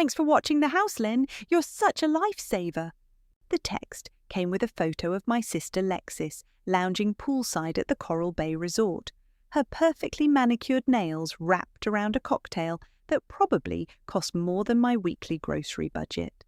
Thanks for watching the house, Lynn. You're such a lifesaver. The text came with a photo of my sister Lexis lounging poolside at the Coral Bay Resort, her perfectly manicured nails wrapped around a cocktail that probably cost more than my weekly grocery budget.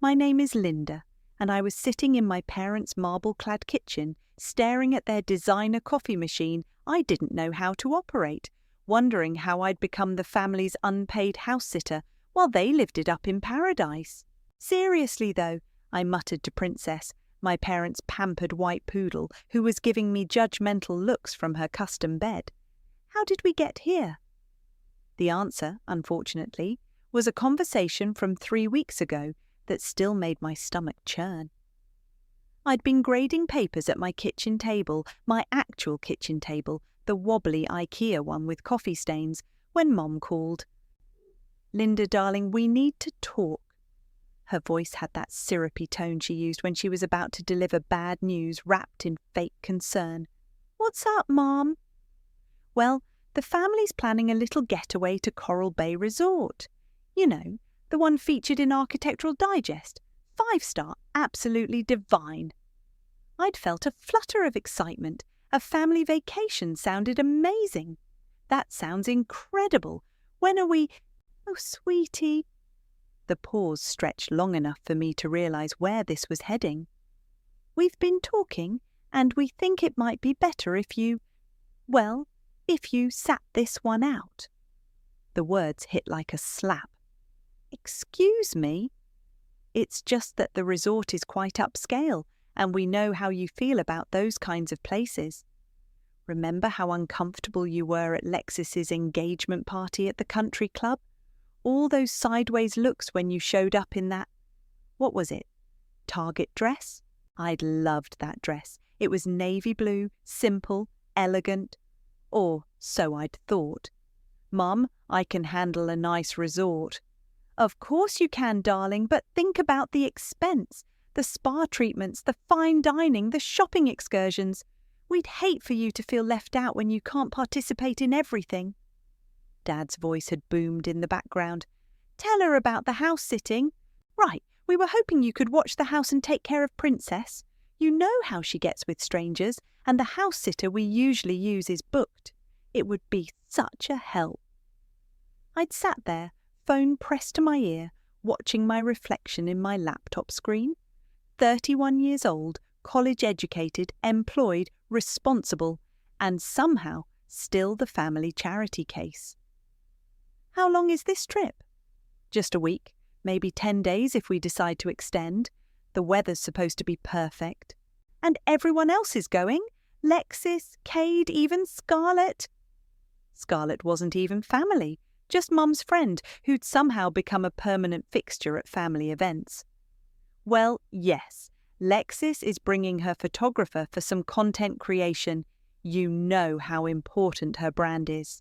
My name is Linda, and I was sitting in my parents' marble-clad kitchen, staring at their designer coffee machine I didn't know how to operate, wondering how I'd become the family's unpaid house-sitter while they lived it up in paradise. Seriously, though, I muttered to Princess, my parents' pampered white poodle, who was giving me judgmental looks from her custom bed. How did we get here? The answer, unfortunately, was a conversation from 3 weeks ago that still made my stomach churn. I'd been grading papers at my kitchen table, my actual kitchen table, the wobbly IKEA one with coffee stains, when Mom called. "Linda, darling, we need to talk." Her voice had that syrupy tone she used when she was about to deliver bad news wrapped in fake concern. "What's up, Mom?" "Well, the family's planning a little getaway to Coral Bay Resort. You know, the one featured in Architectural Digest. 5-star, absolutely divine." I'd felt a flutter of excitement. A family vacation sounded amazing. "That sounds incredible. When are we—" "Oh, sweetie." The pause stretched long enough for me to realize where this was heading. "We've been talking, and we think it might be better if you sat this one out." The words hit like a slap. "Excuse me?" "It's just that the resort is quite upscale, and we know how you feel about those kinds of places. Remember how uncomfortable you were at Lexis's engagement party at the country club? All those sideways looks when you showed up in that, what was it, Target dress? I'd loved that dress. It was navy blue, simple, elegant. Or so I'd thought. Mum, I can handle a nice resort." "Of course you can, darling, but think about the expense. The spa treatments, the fine dining, the shopping excursions. We'd hate for you to feel left out when you can't participate in everything." Dad's voice had boomed in the background. "Tell her about the house-sitting. Right, we were hoping you could watch the house and take care of Princess. You know how she gets with strangers, and the house-sitter we usually use is booked. It would be such a help." I'd sat there, phone pressed to my ear, watching my reflection in my laptop screen. 31 years old, college-educated, employed, responsible, and somehow still the family charity case. "How long is this trip?" "Just a week, maybe 10 days if we decide to extend. The weather's supposed to be perfect." "And everyone else is going? Lexis, Cade, even Scarlett?" Scarlett wasn't even family, just Mum's friend who'd somehow become a permanent fixture at family events. "Well, yes, Lexis is bringing her photographer for some content creation. You know how important her brand is.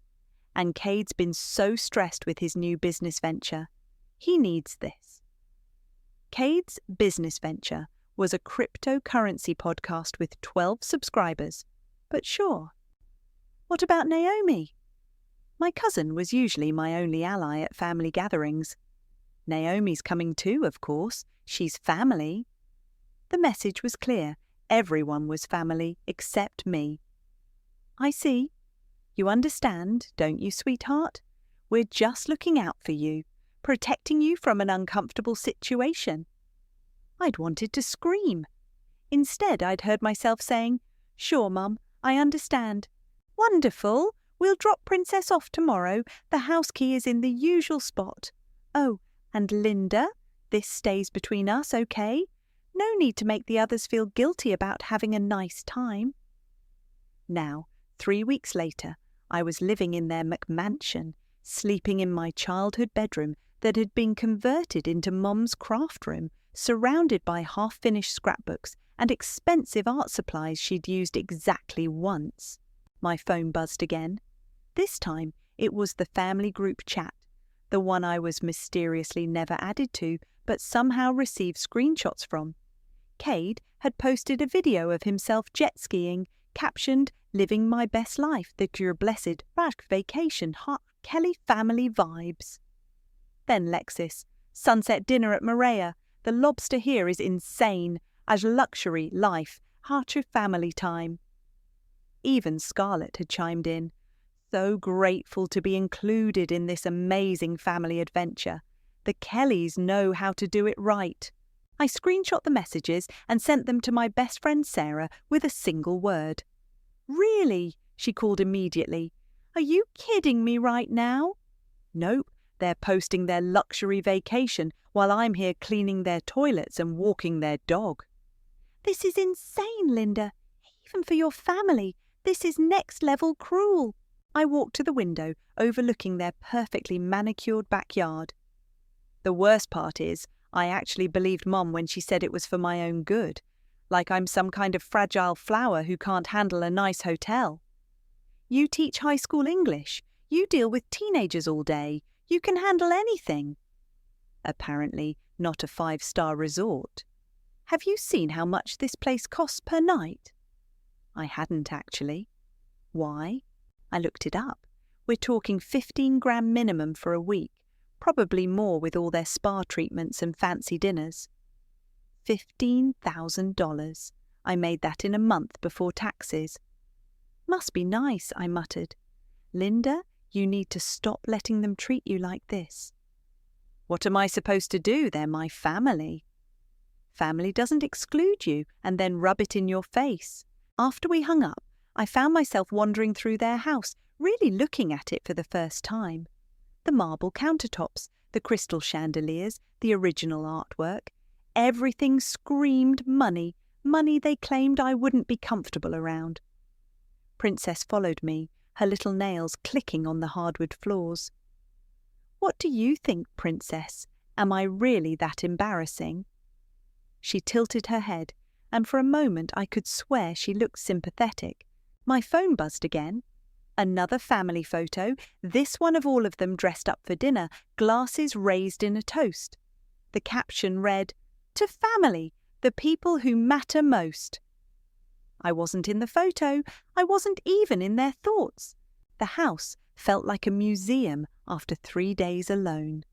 And Cade's been so stressed with his new business venture. He needs this." Cade's business venture was a cryptocurrency podcast with 12 subscribers. But sure. What about Naomi? My cousin was usually my only ally at family gatherings. Naomi's coming too, of course. She's family. The message was clear. Everyone was family except me. "I see. You understand, don't you, sweetheart? We're just looking out for you, protecting you from an uncomfortable situation." I'd wanted to scream. Instead, I'd heard myself saying, "Sure, Mum, I understand." "Wonderful. We'll drop Princess off tomorrow. The house key is in the usual spot. Oh, and Linda, this stays between us, okay? No need to make the others feel guilty about having a nice time." Now, 3 weeks later, I was living in their McMansion, sleeping in my childhood bedroom that had been converted into Mum's craft room, surrounded by half-finished scrapbooks and expensive art supplies she'd used exactly once. My phone buzzed again. This time, it was the family group chat, the one I was mysteriously never added to, but somehow received screenshots from. Cade had posted a video of himself jet skiing, captioned, "Living my best life, the your blessed vacation, hot Kelly family vibes." Then Lexis, sunset dinner at Maria. The lobster here is insane. As luxury, life, heart of family time. Even Scarlett had chimed in. So grateful to be included in this amazing family adventure. The Kellys know how to do it right. I screenshot the messages and sent them to my best friend Sarah with a single word. Really? She called immediately. Are you kidding me right now? Nope, they're posting their luxury vacation while I'm here cleaning their toilets and walking their dog. This is insane, Linda. Even for your family, this is next-level cruel. I walked to the window, overlooking their perfectly manicured backyard. The worst part is, I actually believed Mom when she said it was for my own good, like I'm some kind of fragile flower who can't handle a nice hotel. You teach high school English. You deal with teenagers all day. You can handle anything. Apparently not a 5-star resort. Have you seen how much this place costs per night? I hadn't actually. Why? I looked it up. We're talking 15 grand minimum for a week, probably more with all their spa treatments and fancy dinners. $15,000. I made that in a month before taxes. Must be nice, I muttered. Linda, you need to stop letting them treat you like this. What am I supposed to do? They're my family. Family doesn't exclude you and then rub it in your face. After we hung up, I found myself wandering through their house, really looking at it for the first time. The marble countertops, the crystal chandeliers, the original artwork. Everything screamed money, money they claimed I wouldn't be comfortable around. Princess followed me, her little nails clicking on the hardwood floors. What do you think, Princess? Am I really that embarrassing? She tilted her head, and for a moment I could swear she looked sympathetic. My phone buzzed again. Another family photo, this one of all of them dressed up for dinner, glasses raised in a toast. The caption read, "To family, the people who matter most." I wasn't in the photo. I wasn't even in their thoughts. The house felt like a museum after 3 days alone.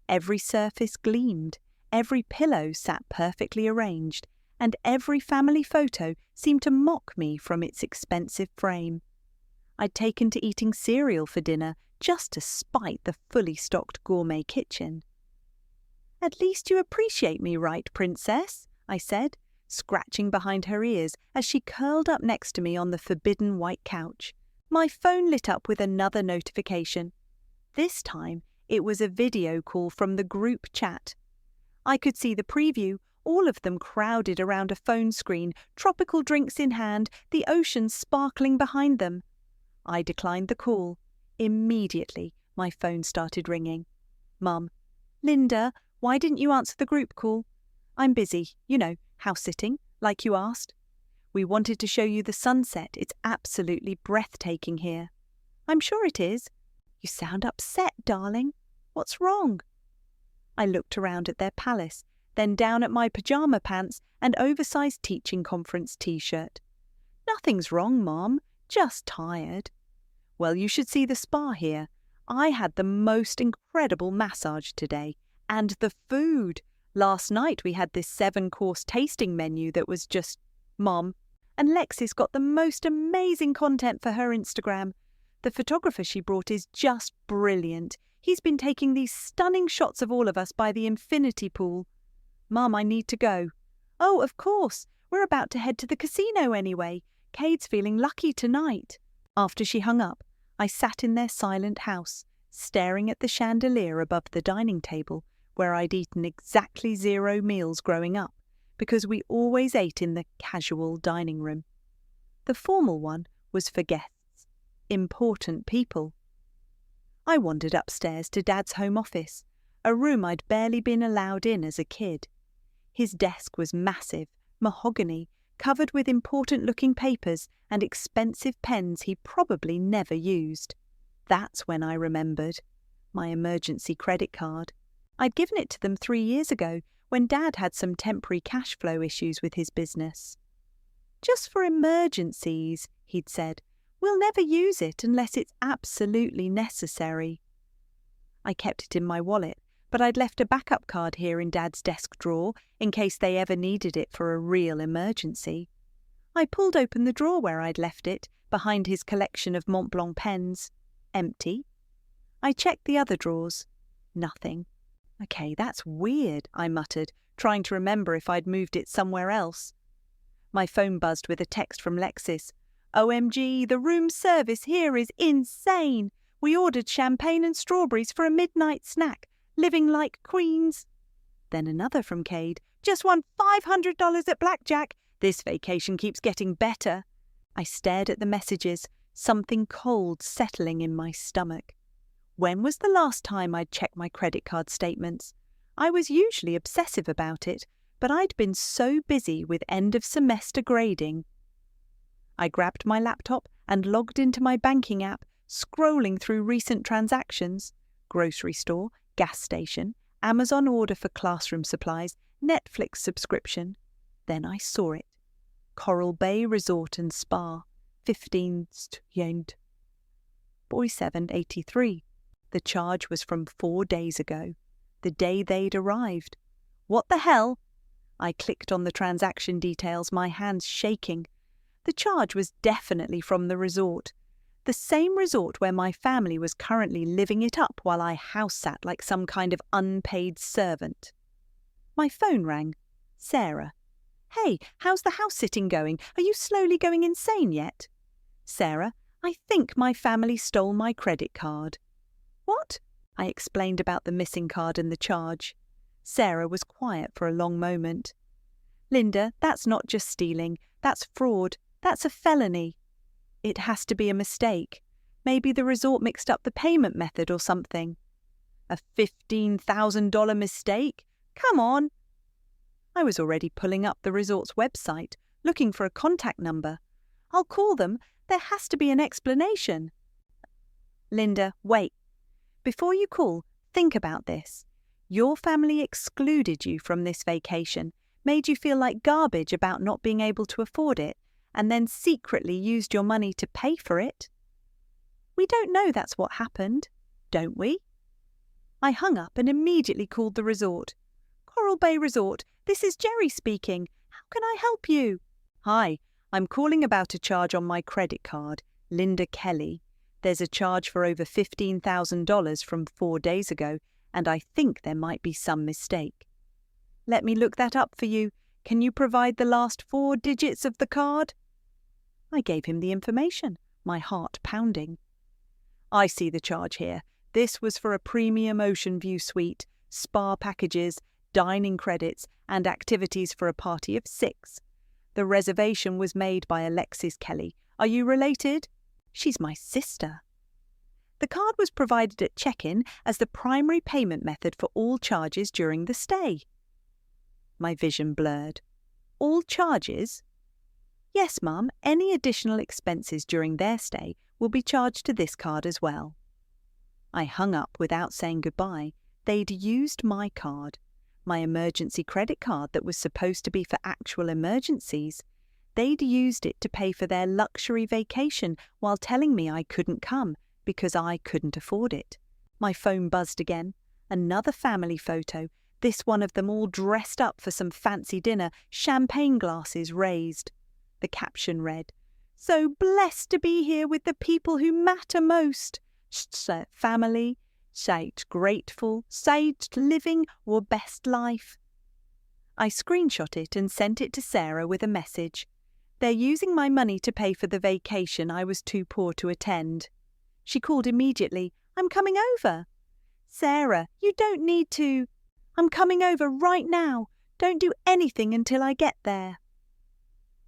Every surface gleamed, every pillow sat perfectly arranged, and every family photo seemed to mock me from its expensive frame. I'd taken to eating cereal for dinner just to spite the fully stocked gourmet kitchen. "At least you appreciate me, right, Princess?" I said, scratching behind her ears as she curled up next to me on the forbidden white couch. My phone lit up with another notification. This time, it was a video call from the group chat. I could see the preview, all of them crowded around a phone screen, tropical drinks in hand, the ocean sparkling behind them. I declined the call. Immediately, my phone started ringing. Mum, "Linda, why didn't you answer the group call?" "I'm busy, house-sitting, like you asked." "We wanted to show you the sunset. It's absolutely breathtaking here." "I'm sure it is." "You sound upset, darling. What's wrong?" I looked around at their palace, then down at my pyjama pants and oversized teaching conference t-shirt. "Nothing's wrong, Mom. Just tired." "Well, you should see the spa here. I had the most incredible massage today. And the food. Last night we had this 7-course tasting menu that was just Mom. And Lexi's got the most amazing content for her Instagram. The photographer she brought is just brilliant. He's been taking these stunning shots of all of us by the infinity pool." "Mum, I need to go." "Oh, of course. We're about to head to the casino anyway. Cade's feeling lucky tonight." After she hung up, I sat in their silent house, staring at the chandelier above the dining table, where I'd eaten exactly 0 meals growing up, because we always ate in the casual dining room. The formal one was for guests, important people. I wandered upstairs to Dad's home office, a room I'd barely been allowed in as a kid. His desk was massive, mahogany, covered with important-looking papers and expensive pens he probably never used. That's when I remembered. My emergency credit card. I'd given it to them 3 years ago, when Dad had some temporary cash flow issues with his business. "Just for emergencies," he'd said. "We'll never use it unless it's absolutely necessary." I kept it in my wallet, but I'd left a backup card here in Dad's desk drawer in case they ever needed it for a real emergency. I pulled open the drawer where I'd left it, behind his collection of Mont Blanc pens. Empty. I checked the other drawers. Nothing. Okay, that's weird, I muttered, trying to remember if I'd moved it somewhere else. My phone buzzed with a text from Lexis. OMG, the room service here is insane. We ordered champagne and strawberries for a midnight snack, living like queens. Then another from Cade. Just won $500 at blackjack. This vacation keeps getting better. I stared at the messages, something cold settling in my stomach. When was the last time I'd checked my credit card statements? I was usually obsessive about it, but I'd been so busy with end-of-semester grading. I grabbed my laptop and logged into my banking app, scrolling through recent transactions. Grocery store, gas station, Amazon order for classroom supplies, Netflix subscription. Then I saw it. Coral Bay Resort and Spa, 15 yen. Boy 783. The charge was from 4 days ago, the day they'd arrived. What the hell? I clicked on the transaction details, my hands shaking. The charge was definitely from the resort. The same resort where my family was currently living it up while I house-sat like some kind of unpaid servant. My phone rang. Sarah. Hey, how's the house-sitting going? Are you slowly going insane yet? Sarah, I think my family stole my credit card. What? I explained about the missing card and the charge. Sarah was quiet for a long moment. Linda, that's not just stealing. That's fraud. That's a felony. It has to be a mistake. Maybe the resort mixed up the payment method or something. A $15,000 mistake? Come on. I was already pulling up the resort's website, looking for a contact number. I'll call them. There has to be an explanation. Linda, wait. Before you call, think about this. Your family excluded you from this vacation, made you feel like garbage about not being able to afford it, and then secretly used your money to pay for it. We don't know that's what happened, don't we? I hung up and immediately called the resort. Coral Bay Resort, this is Jerry speaking. How can I help you? Hi, I'm calling about a charge on my credit card, Linda Kelly. There's a charge for over $15,000 from 4 days ago, and I think there might be some mistake. Let me look that up for you. Can you provide the last 4 digits of the card? I gave him the information, my heart pounding. I see the charge here. This was for a premium ocean view suite, spa packages, dining credits, and activities for a party of 6. The reservation was made by Alexis Kelly. Are you related? She's my sister. The card was provided at check-in as the primary payment method for all charges during the stay. My vision blurred. All charges? Yes, Mum, any additional expenses during their stay will be charged to this card as well. I hung up without saying goodbye. They'd used my card, my emergency credit card that was supposed to be for actual emergencies. They'd used it to pay for their luxury vacation while telling me I couldn't come because I couldn't afford it. My phone buzzed again. Another family photo, this one of them all dressed up for some fancy dinner, champagne glasses raised. The caption read, "So blessed to be here with the people who matter most. Family, sage grateful, sage living, or best life." I screenshot it and sent it to Sarah with a message. They're using my money to pay for the vacation I was too poor to attend. She called immediately. I'm coming over. Sarah, you don't need to. I'm coming over right now. Don't do anything until I get there.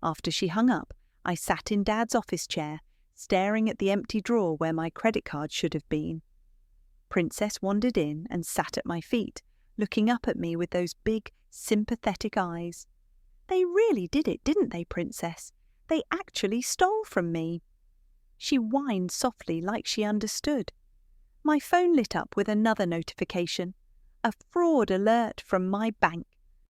After she hung up, I sat in Dad's office chair, staring at the empty drawer where my credit card should have been. Princess wandered in and sat at my feet, looking up at me with those big, sympathetic eyes. They really did it, didn't they, Princess? They actually stole from me. She whined softly like she understood. My phone lit up with another notification. A fraud alert from my bank.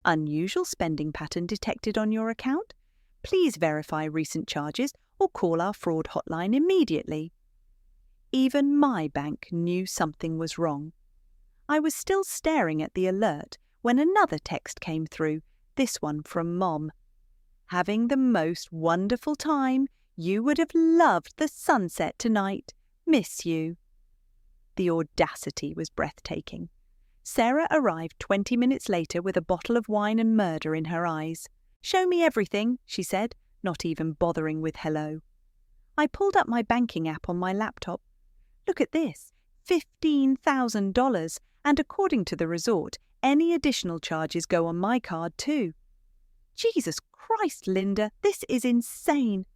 Unusual spending pattern detected on your account. Please verify recent charges or call our fraud hotline immediately. Even my bank knew something was wrong. I was still staring at the alert when another text came through, this one from Mom. "Having the most wonderful time. You would have loved the sunset tonight. Miss you." The audacity was breathtaking. Sarah arrived 20 minutes later with a bottle of wine and murder in her eyes. "Show me everything," she said, not even bothering with hello. I pulled up my banking app on my laptop. Look at this, $15,000, and according to the resort, any additional charges go on my card too. Jesus Christ, Linda, this is insane.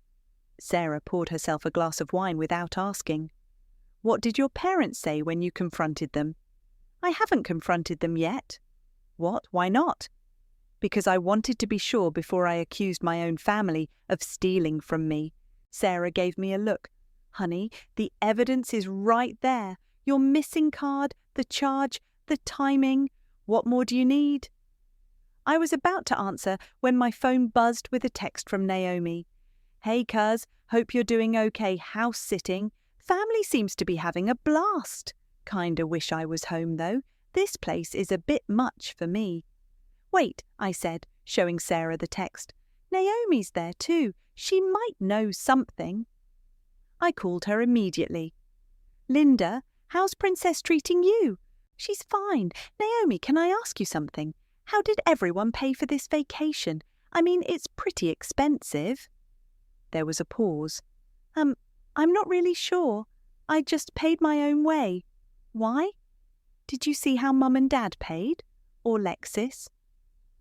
Sarah poured herself a glass of wine without asking. "What did your parents say when you confronted them?" "I haven't confronted them yet." "What? Why not?" "Because I wanted to be sure before I accused my own family of stealing from me." Sarah gave me a look. "Honey, the evidence is right there. Your missing card, the charge, the timing. What more do you need?" I was about to answer when my phone buzzed with a text from Naomi. "Hey, cuz, hope you're doing okay house sitting. Family seems to be having a blast. Kinda wish I was home, though. This place is a bit much for me." "Wait," I said, showing Sarah the text. "Naomi's there too. She might know something." I called her immediately. "Linda, how's Princess treating you?" "She's fine. Naomi, can I ask you something? How did everyone pay for this vacation? I mean, it's pretty expensive." There was a pause. I'm not really sure. I just paid my own way." "Why? Did you see how Mum and Dad paid? Or Lexis?"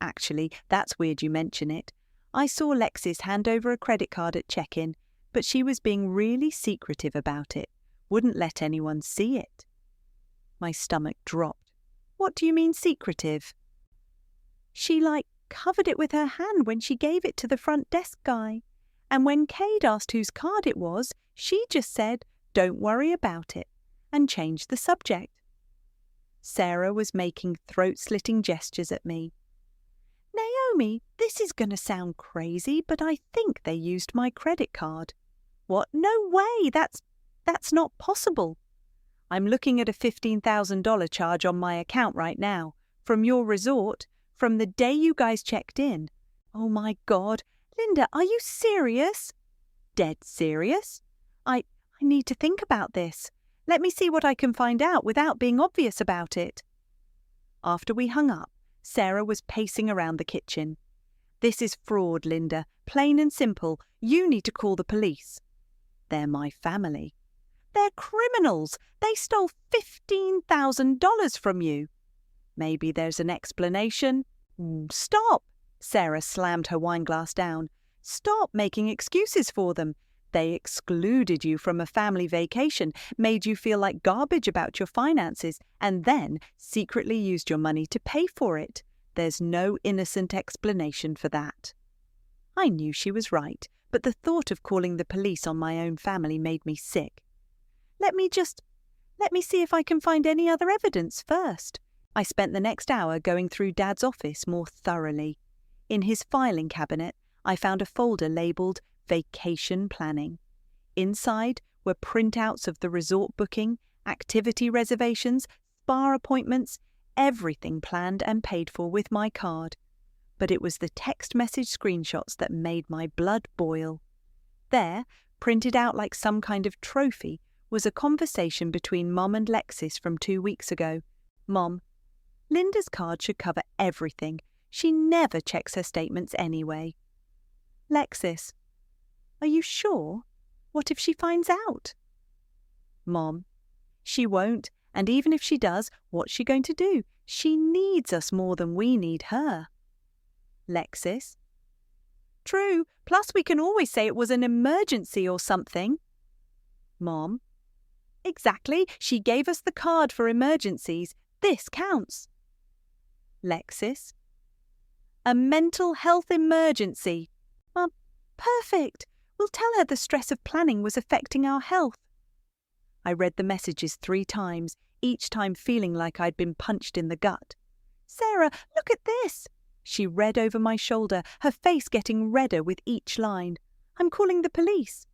"Actually, that's weird you mention it. I saw Lexis hand over a credit card at check-in, but she was being really secretive about it. Wouldn't let anyone see it." My stomach dropped. "What do you mean secretive?" "She, covered it with her hand when she gave it to the front desk guy. And when Cade asked whose card it was, she just said, 'Don't worry about it,' and changed the subject." Sarah was making throat-slitting gestures at me. "Naomi, this is going to sound crazy, but I think they used my credit card." "What? No way! That's not possible." "I'm looking at a $15,000 charge on my account right now. From your resort, from the day you guys checked in." "Oh my God. Linda, are you serious?" "Dead serious. I need to think about this. Let me see what I can find out without being obvious about it." After we hung up, Sarah was pacing around the kitchen. "This is fraud, Linda. Plain and simple. You need to call the police." "They're my family." "They're criminals. They stole $15,000 from you." "Maybe there's an explanation." "Stop!" Sarah slammed her wineglass down. "Stop making excuses for them. They excluded you from a family vacation, made you feel like garbage about your finances, and then secretly used your money to pay for it. There's no innocent explanation for that." I knew she was right, but the thought of calling the police on my own family made me sick. Let me see if I can find any other evidence first." I spent the next hour going through Dad's office more thoroughly. In his filing cabinet, I found a folder labelled Vacation Planning. Inside were printouts of the resort booking, activity reservations, spa appointments, everything planned and paid for with my card. But it was the text message screenshots that made my blood boil. There, printed out like some kind of trophy, was a conversation between Mom and Lexis from 2 weeks ago. Mom: "Linda's card should cover everything. She never checks her statements anyway." Lexis: "Are you sure? What if she finds out?" Mom: "She won't, and even if she does, what's she going to do? She needs us more than we need her." Lexis: "True, plus we can always say it was an emergency or something." Mom: "Exactly, she gave us the card for emergencies. This counts." Lexis: "A mental health emergency." Perfect. We'll tell her the stress of planning was affecting our health." I read the messages 3 times, each time feeling like I'd been punched in the gut. "Sarah, look at this." She read over my shoulder, her face getting redder with each line. "I'm calling the police."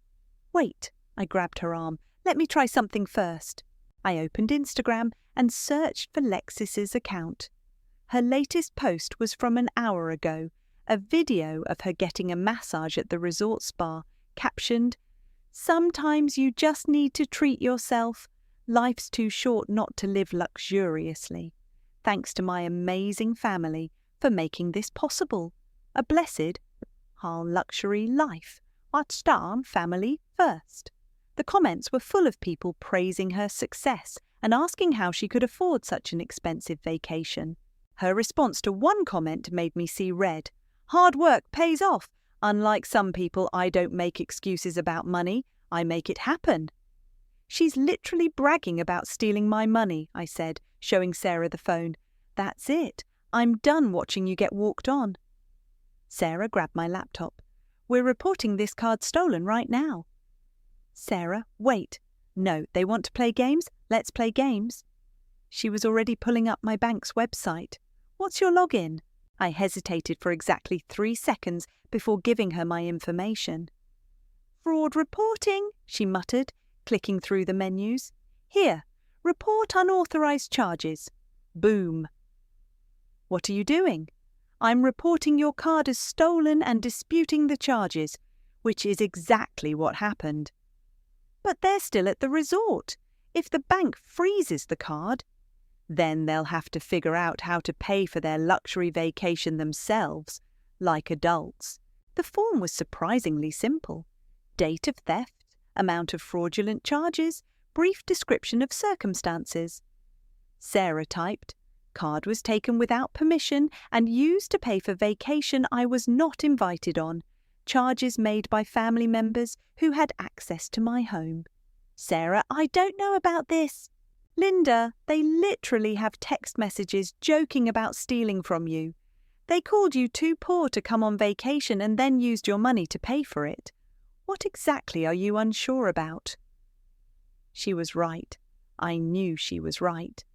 "Wait," I grabbed her arm. "Let me try something first." I opened Instagram and searched for Lexis's account. Her latest post was from an hour ago, a video of her getting a massage at the resort spa, captioned, "Sometimes you just need to treat yourself. Life's too short not to live luxuriously. Thanks to my amazing family for making this possible. A blessed luxury life. I'd start family first." The comments were full of people praising her success and asking how she could afford such an expensive vacation. Her response to one comment made me see red. "Hard work pays off. Unlike some people, I don't make excuses about money. I make it happen." "She's literally bragging about stealing my money," I said, showing Sarah the phone. "That's it. I'm done watching you get walked on." Sarah grabbed my laptop. "We're reporting this card stolen right now." "Sarah, wait. No, they want to play games? Let's play games." She was already pulling up my bank's website. "What's your login?" I hesitated for exactly 3 seconds before giving her my information. "Fraud reporting," she muttered, clicking through the menus. "Here, report unauthorized charges." Boom. "What are you doing?" "I'm reporting your card as stolen and disputing the charges," which is exactly what happened. "But they're still at the resort. If the bank freezes the card, then they'll have to figure out how to pay for their luxury vacation themselves, like adults." The form was surprisingly simple. Date of theft, amount of fraudulent charges, brief description of circumstances. Sarah typed, "Card was taken without permission and used to pay for vacation I was not invited on. Charges made by family members who had access to my home." "Sarah, I don't know about this." "Linda, they literally have text messages joking about stealing from you. They called you too poor to come on vacation and then used your money to pay for it. What exactly are you unsure about?" She was right. I knew she was right.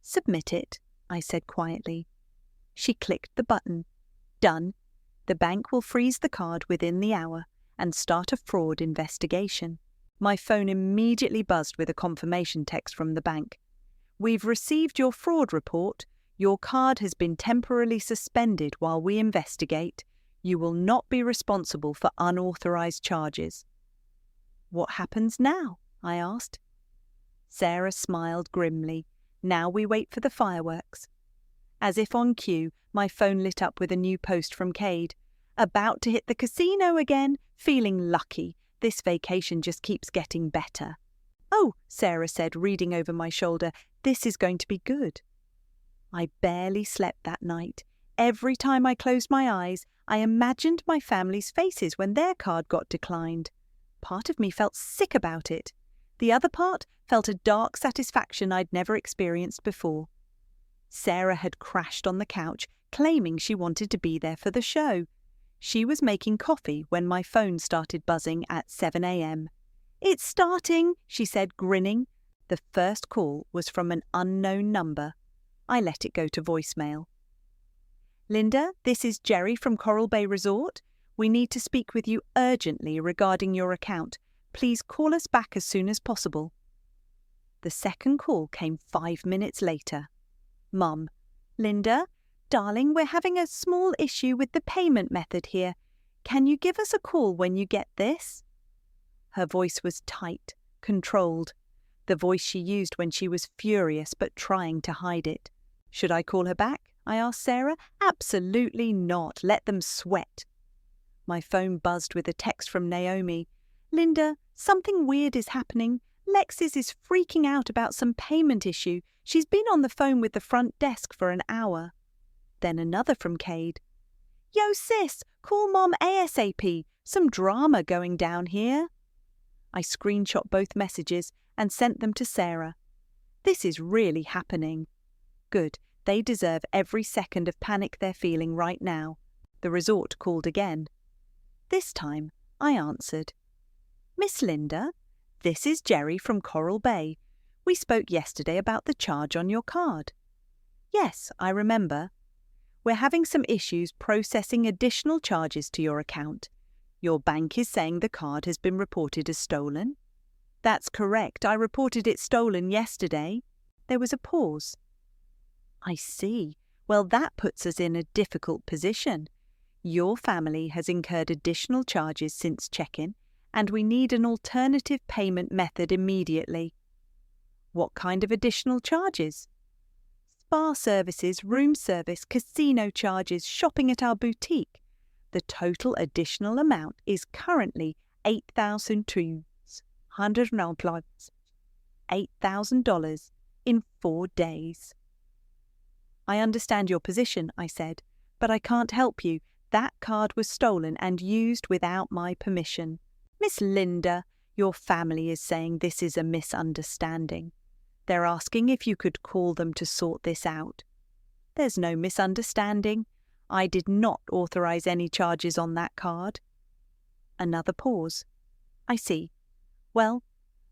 "Submit it," I said quietly. She clicked the button. Done. The bank will freeze the card within the hour and start a fraud investigation. My phone immediately buzzed with a confirmation text from the bank. "We've received your fraud report. Your card has been temporarily suspended while we investigate. You will not be responsible for unauthorized charges." "What happens now?" I asked. Sarah smiled grimly. "Now we wait for the fireworks." As if on cue, my phone lit up with a new post from Cade. "About to hit the casino again. Feeling lucky. This vacation just keeps getting better." "Oh," Sarah said, reading over my shoulder, "this is going to be good." I barely slept that night. Every time I closed my eyes, I imagined my family's faces when their card got declined. Part of me felt sick about it. The other part felt a dark satisfaction I'd never experienced before. Sarah had crashed on the couch, claiming she wanted to be there for the show. She was making coffee when my phone started buzzing at 7 a.m. "It's starting," she said, grinning. The first call was from an unknown number. I let it go to voicemail. "Linda, this is Jerry from Coral Bay Resort. We need to speak with you urgently regarding your account. Please call us back as soon as possible." The second call came 5 minutes later. Mum, "Linda, darling, we're having a small issue with the payment method here. Can you give us a call when you get this?" Her voice was tight, controlled, the voice she used when she was furious but trying to hide it. "Should I call her back?" I asked Sarah. "Absolutely not. Let them sweat." My phone buzzed with a text from Naomi. "Linda, something weird is happening. Lexis is freaking out about some payment issue. She's been on the phone with the front desk for an hour." Then another from Cade. "Yo sis, call Mom ASAP. Some drama going down here." I screenshot both messages and sent them to Sarah. This is really happening. Good, they deserve every second of panic they're feeling right now. The resort called again. This time, I answered. "Miss Linda, this is Jerry from Coral Bay. We spoke yesterday about the charge on your card." "Yes, I remember. We're having some issues processing additional charges to your account. Your bank is saying the card has been reported as stolen." That's correct. I reported it stolen yesterday. There was a pause. I see. Well, that puts us in a difficult position. Your family has incurred additional charges since check-in, and we need an alternative payment method immediately. What kind of additional charges? Spa services, room service, casino charges, shopping at our boutique. The total additional amount is currently $8,200 in 4 days. I understand your position, I said, but I can't help you. That card was stolen and used without my permission. Miss Linda, your family is saying this is a misunderstanding. They're asking if you could call them to sort this out. There's no misunderstanding. I did not authorize any charges on that card. Another pause. I see. Well,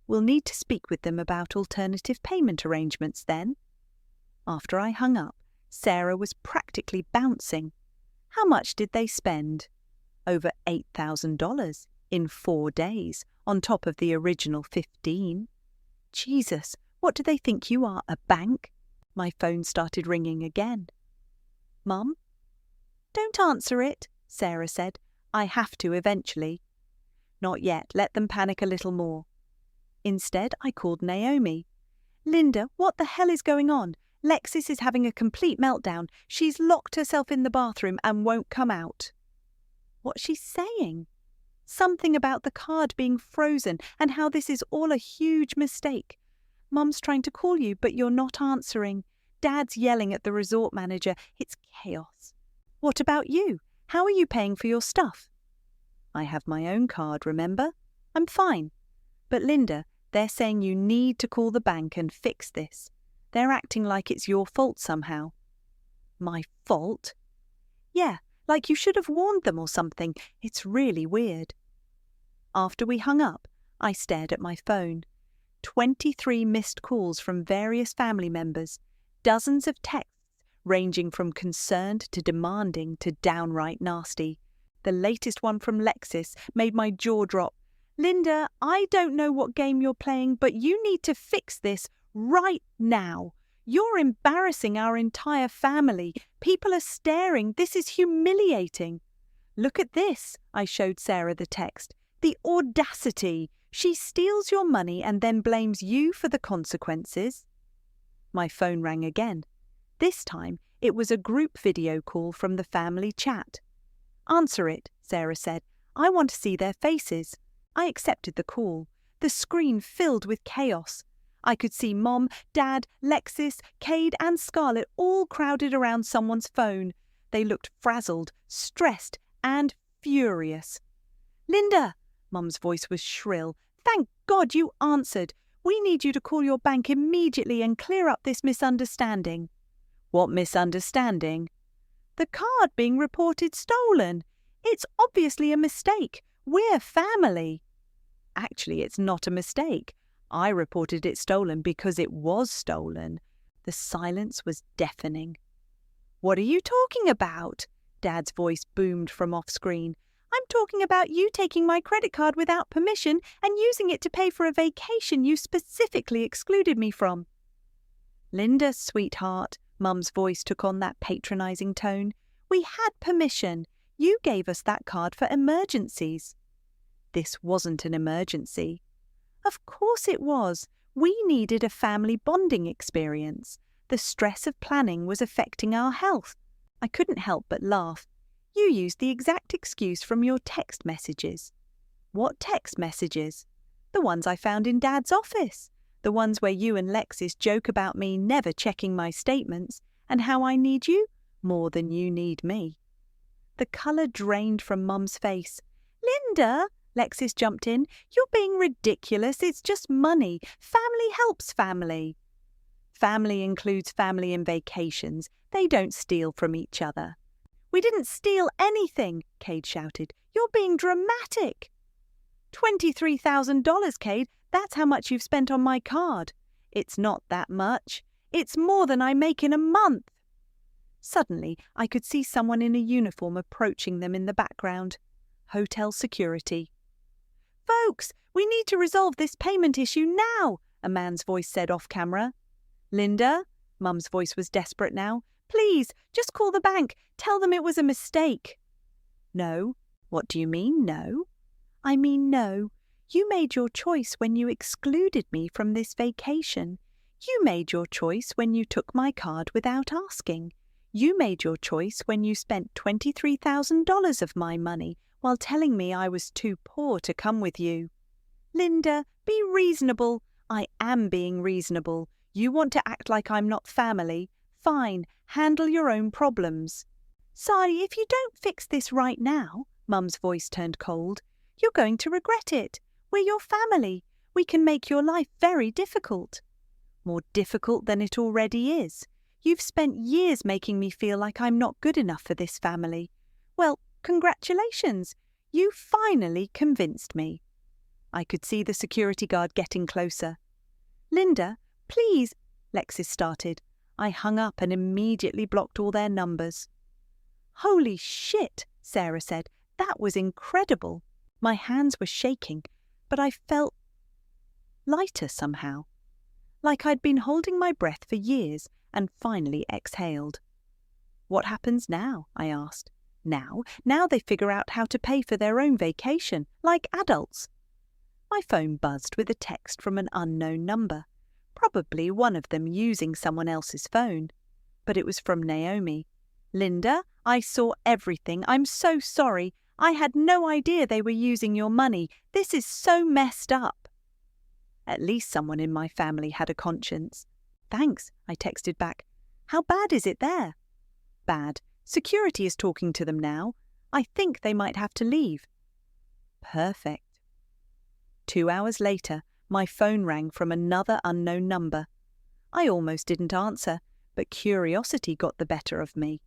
we'll need to speak with them about alternative payment arrangements then. After I hung up, Sarah was practically bouncing. How much did they spend? Over $8,000 in 4 days, on top of the original 15. Jesus, what do they think you are, a bank? My phone started ringing again. Mum? Don't answer it, Sarah said. I have to eventually. Not yet, let them panic a little more. Instead, I called Naomi. Linda, what the hell is going on? Lexis is having a complete meltdown. She's locked herself in the bathroom and won't come out. What's she saying? Something about the card being frozen and how this is all a huge mistake. Mum's trying to call you, but you're not answering. Dad's yelling at the resort manager. It's chaos. What about you? How are you paying for your stuff? I have my own card, remember? I'm fine. But Linda, they're saying you need to call the bank and fix this. They're acting like it's your fault somehow. My fault? Yeah, like you should have warned them or something. It's really weird. After we hung up, I stared at my phone. 23 missed calls from various family members, dozens of texts ranging from concerned to demanding to downright nasty. The latest one from Lexis made my jaw drop. Linda, I don't know what game you're playing, but you need to fix this right now. You're embarrassing our entire family. People are staring. This is humiliating. Look at this, I showed Sarah the text. The audacity. She steals your money and then blames you for the consequences. My phone rang again. This time, it was a group video call from the family chat. Answer it, Sarah said. I want to see their faces. I accepted the call. The screen filled with chaos. I could see Mom, Dad, Lexis, Cade and Scarlett all crowded around someone's phone. They looked frazzled, stressed and furious. Linda! Mum's voice was shrill. Thank God you answered. We need you to call your bank immediately and clear up this misunderstanding. What misunderstanding? The card being reported stolen. It's obviously a mistake. We're family. Actually, it's not a mistake. I reported it stolen because it was stolen. The silence was deafening. What are you talking about? Dad's voice boomed from off-screen. I'm talking about you taking my credit card without permission and using it to pay for a vacation you specifically excluded me from. Linda, sweetheart, Mum's voice took on that patronizing tone. We had permission. You gave us that card for emergencies. This wasn't an emergency. Of course it was. We needed a family bonding experience. The stress of planning was affecting our health. I couldn't help but laugh. You used the exact excuse from your text messages. What text messages? The ones I found in Dad's office. The ones where you and Lexis joke about me never checking my statements and how I need you more than you need me. The colour drained from Mum's face. Linda, Lexis jumped in, you're being ridiculous. It's just money. Family helps family. Family includes family and vacations. They don't steal from each other. We didn't steal anything, Cade shouted. You're being dramatic. $23,000, Cade. That's how much you've spent on my card. It's not that much. It's more than I make in a month. Suddenly, I could see someone in a uniform approaching them in the background. Hotel security. Folks, we need to resolve this payment issue now, a man's voice said off camera. Linda, Mum's voice was desperate now. Please, just call the bank. Tell them it was a mistake. No. What do you mean, no? I mean, no. You made your choice when you excluded me from this vacation. You made your choice when you took my card without asking. You made your choice when you spent $23,000 of my money while telling me I was too poor to come with you. Linda, be reasonable. I am being reasonable. You want to act like I'm not family. Fine, handle your own problems. Sally, if you don't fix this right now, Mum's voice turned cold, you're going to regret it. We're your family. We can make your life very difficult. More difficult than it already is. You've spent years making me feel like I'm not good enough for this family. Well, congratulations. You finally convinced me. I could see the security guard getting closer. Linda, please, Lexis started. I hung up and immediately blocked all their numbers. Holy shit, Sarah said. That was incredible. My hands were shaking, but I felt lighter somehow. Like I'd been holding my breath for years and finally exhaled. What happens now? I asked. Now they figure out how to pay for their own vacation, like adults. My phone buzzed with a text from an unknown number, probably one of them using someone else's phone. But it was from Naomi. Linda, I saw everything. I'm so sorry. I had no idea they were using your money. This is so messed up. At least someone in my family had a conscience. Thanks, I texted back. How bad is it there? Bad. Security is talking to them now. I think they might have to leave. Perfect. 2 hours later, my phone rang from another unknown number. I almost didn't answer, but curiosity got the better of me.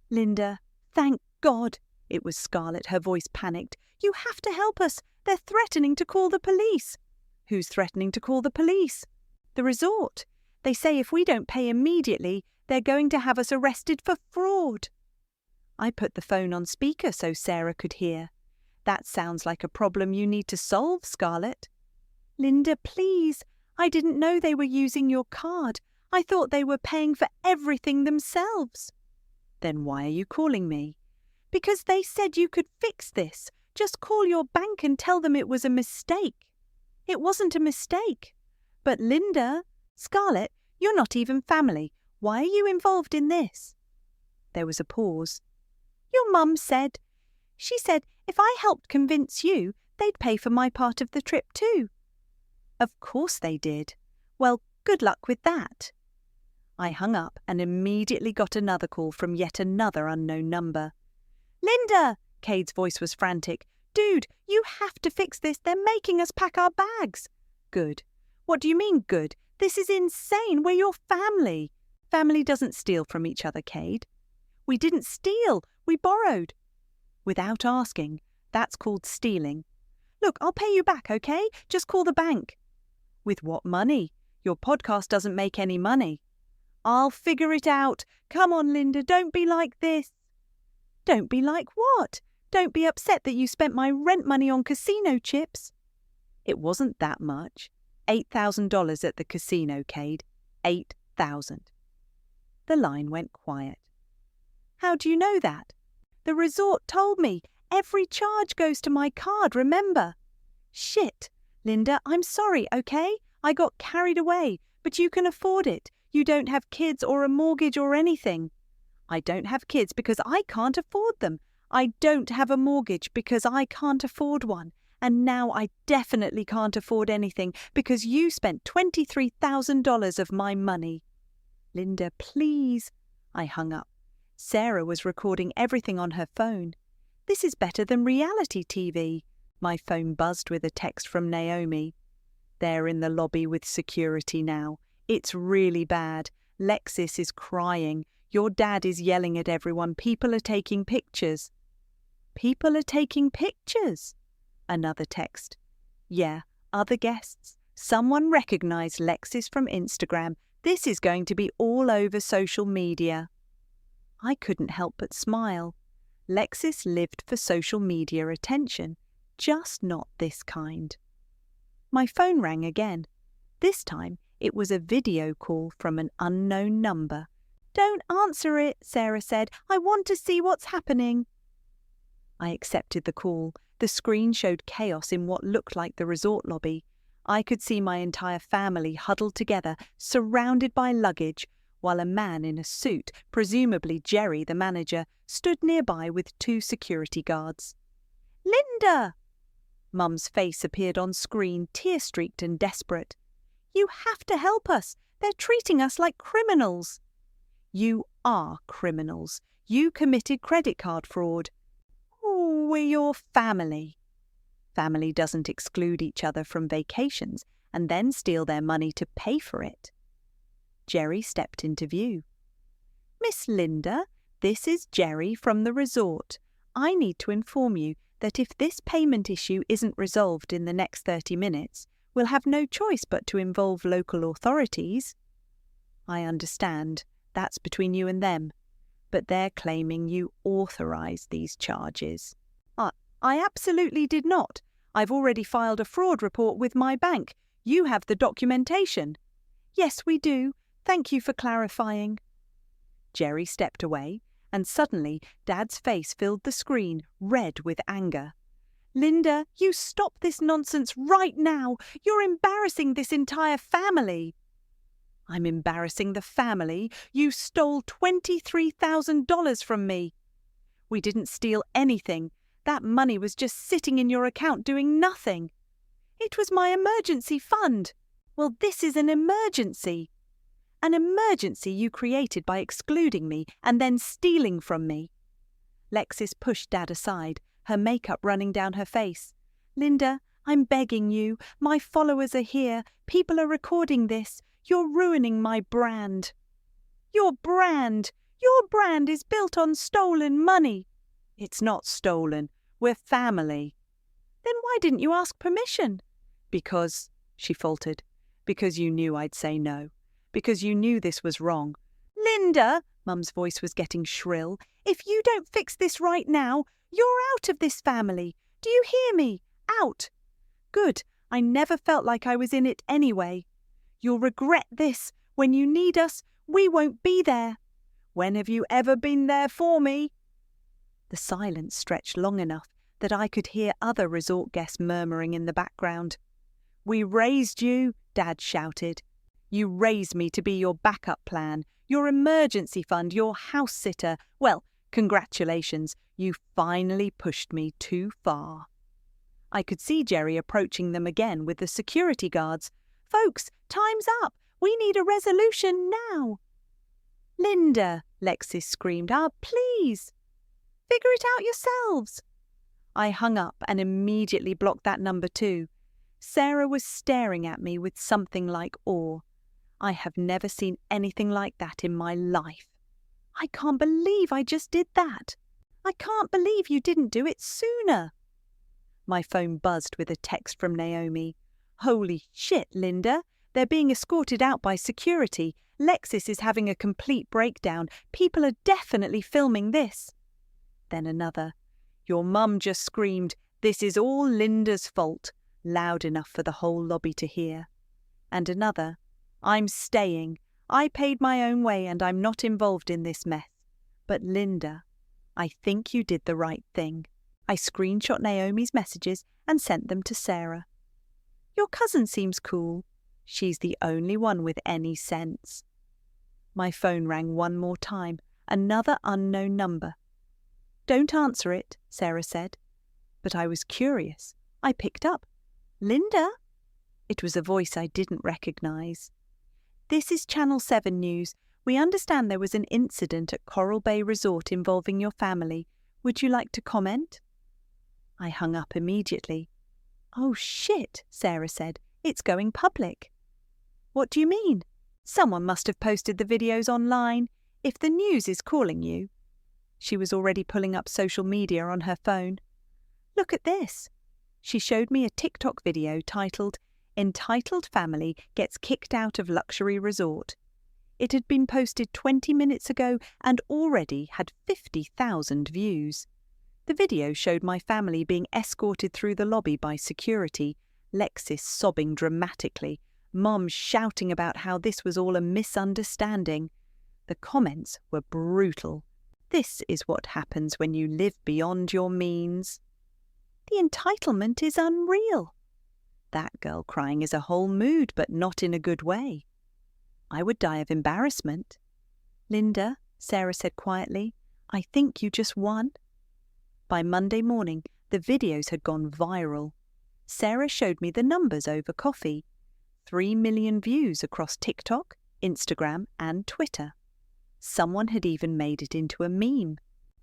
Linda, thank God. It was Scarlett, her voice panicked. You have to help us. They're threatening to call the police. Who's threatening to call the police? The resort. They say if we don't pay immediately, they're going to have us arrested for fraud. I put the phone on speaker so Sarah could hear. That sounds like a problem you need to solve, Scarlett. Linda, please. I didn't know they were using your card. I thought they were paying for everything themselves. Then why are you calling me? Because they said you could fix this. Just call your bank and tell them it was a mistake. It wasn't a mistake. But Linda, Scarlett, you're not even family. Why are you involved in this? There was a pause. Your mum said. She said if I helped convince you, they'd pay for my part of the trip too. Of course they did. Well, good luck with that. I hung up and immediately got another call from yet another unknown number. Linda! Cade's voice was frantic. Dude, you have to fix this. They're making us pack our bags. Good. What do you mean, good? This is insane. We're your family. Family doesn't steal from each other, Cade. We didn't steal. We borrowed. Without asking. That's called stealing. Look, I'll pay you back, okay? Just call the bank. With what money? Your podcast doesn't make any money. I'll figure it out. Come on, Linda, don't be like this. Don't be like what? Don't be upset that you spent my rent money on casino chips. It wasn't that much. $8,000 at the casino, Cade. $8,000. The line went quiet. How do you know that? The resort told me. Every charge goes to my card, remember? Shit. Linda, I'm sorry, okay? I got carried away, but you can afford it. You don't have kids or a mortgage or anything. I don't have kids because I can't afford them. I don't have a mortgage because I can't afford one. And now I definitely can't afford anything because you spent $23,000 of my money. Linda, please. I hung up. Sarah was recording everything on her phone. This is better than reality TV. My phone buzzed with a text from Naomi. They're in the lobby with security now. It's really bad. Lexis is crying. Your dad is yelling at everyone. People are taking pictures. People are taking pictures? Another text. Yeah, other guests. Someone recognized Lexis from Instagram. This is going to be all over social media. I couldn't help but smile. Lexis lived for social media attention. Just not this kind. My phone rang again. This time, it was a video call from an unknown number. "Don't answer it," Sarah said. "I want to see what's happening." I accepted the call. The screen showed chaos in what looked like the resort lobby. I could see my entire family huddled together, surrounded by luggage, while a man in a suit, presumably Jerry, the manager, stood nearby with 2 security guards. "Linda!" Mum's face appeared on screen, tear-streaked and desperate. "You have to help us. They're treating us like criminals." "You are criminals. You committed credit card fraud." "Oh, we're your family." Family doesn't exclude each other from vacations and then steal their money to pay for it. Jerry stepped into view. "Miss Linda, this is Jerry from the resort. I need to inform you that if this payment issue isn't resolved in the next 30 minutes, we'll have no choice but to involve local authorities." "I understand. That's between you and them. But they're claiming you authorized these charges." I absolutely did not. I've already filed a fraud report with my bank. You have the documentation." "Yes, we do. Thank you for clarifying." Jerry stepped away, and suddenly Dad's face filled the screen, red with anger. "Linda, you stop this nonsense right now. You're embarrassing this entire family." "I'm embarrassing the family? You stole $23,000 from me." "We didn't steal anything. That money was just sitting in your account doing nothing." "It was my emergency fund." "Well, this is an emergency." "An emergency you created by excluding me and then stealing from me." Lexis pushed Dad aside, her makeup running down her face. "Linda, I'm begging you. My followers are here. People are recording this. You're ruining my brand." "Your brand? Your brand is built on stolen money." "It's not stolen. We're family." "Then why didn't you ask permission?" "Because," she faltered, "because you knew I'd say no. Because you knew this was wrong." "Linda," Mum's voice was getting shrill, "if you don't fix this right now, you're out of this family. Do you hear me? Out." "Good. I never felt like I was in it anyway." "You'll regret this. When you need us, we won't be there." "When have you ever been there for me?" The silence stretched long enough that I could hear other resort guests murmuring in the background. "We raised you," Dad shouted. "You raised me to be your backup plan, your emergency fund, your house sitter. Well, congratulations, you finally pushed me too far." I could see Jerry approaching them again with the security guards. "Folks, time's up. We need a resolution now." "Linda," Lexis screamed, please. Figure it out yourselves." I hung up and immediately blocked that number too. Sarah was staring at me with something like awe. I have never seen anything like that in my life. "I can't believe I just did that. I can't believe you didn't do it sooner." My phone buzzed with a text from Naomi. "Holy shit, Linda. They're being escorted out by security. Lexis is having a complete breakdown. People are definitely filming this." Then another. "Your mum just screamed, 'This is all Linda's fault,' loud enough for the whole lobby to hear." And another. "I'm staying. I paid my own way and I'm not involved in this mess. But Linda, I think you did the right thing." I screenshot Naomi's messages and sent them to Sarah. "Your cousin seems cool. She's the only one with any sense." My phone rang one more time, another unknown number. "Don't answer it," Sarah said. But I was curious. I picked up. "Linda?" It was a voice I didn't recognize. "This is Channel 7 News. We understand there was an incident at Coral Bay Resort involving your family. Would you like to comment?" I hung up immediately. "Oh shit," Sarah said. "It's going public." "What do you mean?" "Someone must have posted the videos online. If the news is calling you." She was already pulling up social media on her phone. "Look at this." She showed me a TikTok video titled, "Entitled Family Gets Kicked Out of Luxury Resort." It had been posted 20 minutes ago and already had 50,000 views. The video showed my family being escorted through the lobby by security, Lexis sobbing dramatically, Mom shouting about how this was all a misunderstanding. The comments were brutal. This is what happens when you live beyond your means. The entitlement is unreal. That girl crying is a whole mood, but not in a good way. I would die of embarrassment. Linda, Sarah said quietly, I think you just won. By Monday morning, the videos had gone viral. Sarah showed me the numbers over coffee. 3 million views across TikTok, Instagram, and Twitter. Someone had even made it into a meme.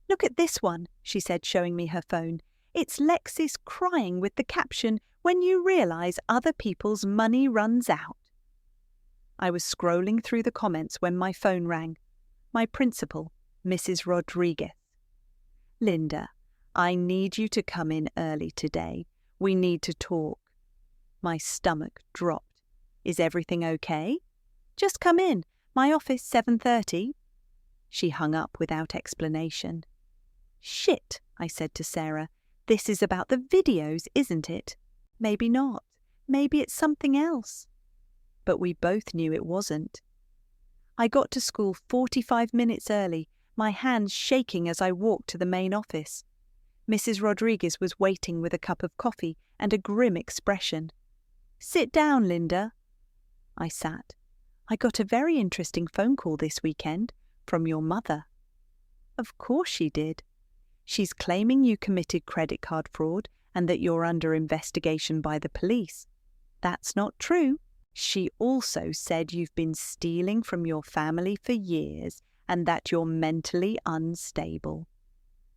Look at this one, she said, showing me her phone. It's Lexis crying with the caption, when you realise other people's money runs out. I was scrolling through the comments when my phone rang. My principal, Mrs. Rodriguez. Linda, I need you to come in early today. We need to talk. My stomach dropped. Is everything okay? Just come in. My office 7:30. She hung up without explanation. Shit, I said to Sarah. This is about the videos, isn't it? Maybe not. Maybe it's something else. But we both knew it wasn't. I got to school 45 minutes early, my hands shaking as I walked to the main office. Mrs. Rodriguez was waiting with a cup of coffee and a grim expression. Sit down, Linda. I sat. I got a very interesting phone call this weekend from your mother. Of course she did. She's claiming you committed credit card fraud and that you're under investigation by the police. That's not true. She also said you've been stealing from your family for years and that you're mentally unstable.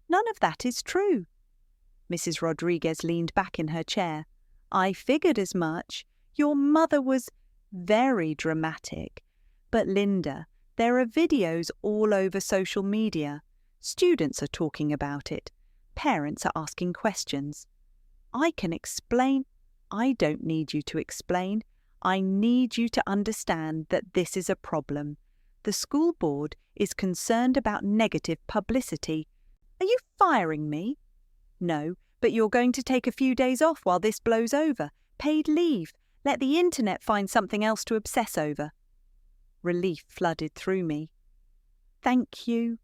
None of that is true. Mrs. Rodriguez leaned back in her chair. I figured as much. Your mother was very dramatic. But Linda, there are videos all over social media. Students are talking about it. Parents are asking questions. I can explain. I don't need you to explain. I need you to understand that this is a problem. The school board is concerned about negative publicity. Are you firing me? No, but you're going to take a few days off while this blows over. Paid leave. Let the internet find something else to obsess over. Relief flooded through me. Thank you.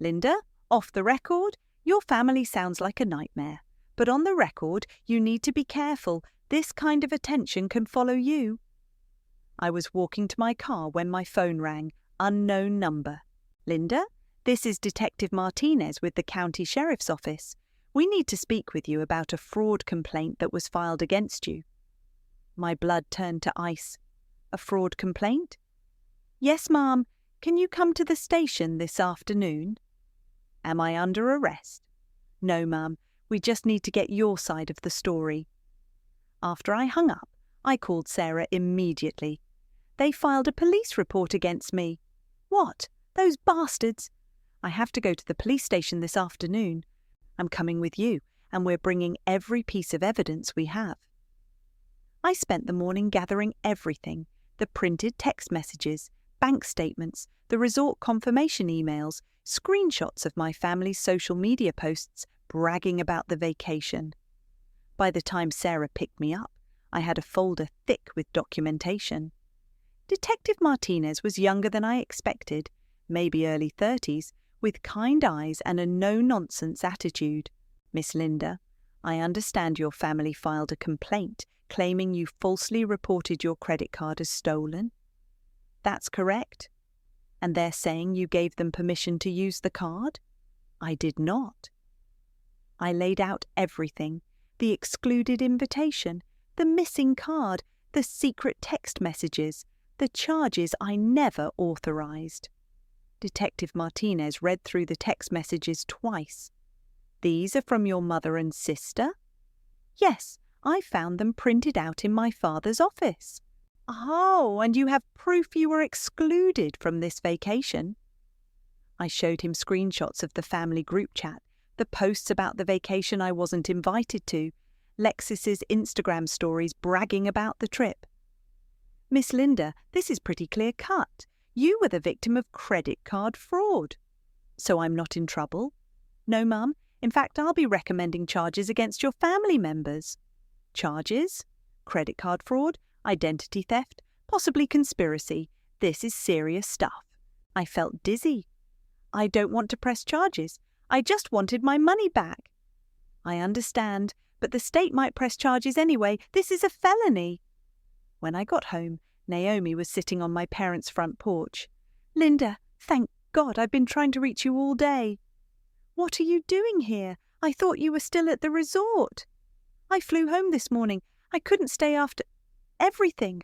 Linda, off the record, your family sounds like a nightmare. But on the record, you need to be careful. This kind of attention can follow you. I was walking to my car when my phone rang. Unknown number. Linda, this is Detective Martinez with the County Sheriff's Office. We need to speak with you about a fraud complaint that was filed against you. My blood turned to ice. A fraud complaint? Yes, ma'am. Can you come to the station this afternoon? Am I under arrest? No, ma'am. We just need to get your side of the story. After I hung up, I called Sarah immediately. They filed a police report against me. What? Those bastards? I have to go to the police station this afternoon. I'm coming with you, and we're bringing every piece of evidence we have. I spent the morning gathering everything, the printed text messages, bank statements, the resort confirmation emails, screenshots of my family's social media posts bragging about the vacation. By the time Sarah picked me up, I had a folder thick with documentation. Detective Martinez was younger than I expected, maybe early 30s, with kind eyes and a no-nonsense attitude. Miss Linda, I understand your family filed a complaint claiming you falsely reported your credit card as stolen. That's correct. And they're saying you gave them permission to use the card? I did not. I laid out everything, the excluded invitation, the missing card, the secret text messages, the charges I never authorized. Detective Martinez read through the text messages twice. These are from your mother and sister? Yes, I found them printed out in my father's office. Oh, and you have proof you were excluded from this vacation. I showed him screenshots of the family group chat, the posts about the vacation I wasn't invited to, Lexis's Instagram stories bragging about the trip. Miss Linda, this is pretty clear-cut. You were the victim of credit card fraud. So I'm not in trouble? No, Mum. In fact, I'll be recommending charges against your family members. Charges? Credit card fraud, identity theft, possibly conspiracy. This is serious stuff. I felt dizzy. I don't want to press charges. I just wanted my money back. I understand, but the state might press charges anyway. This is a felony. When I got home, Naomi was sitting on my parents' front porch. Linda, thank God, I've been trying to reach you all day. What are you doing here? I thought you were still at the resort. I flew home this morning. I couldn't stay after everything.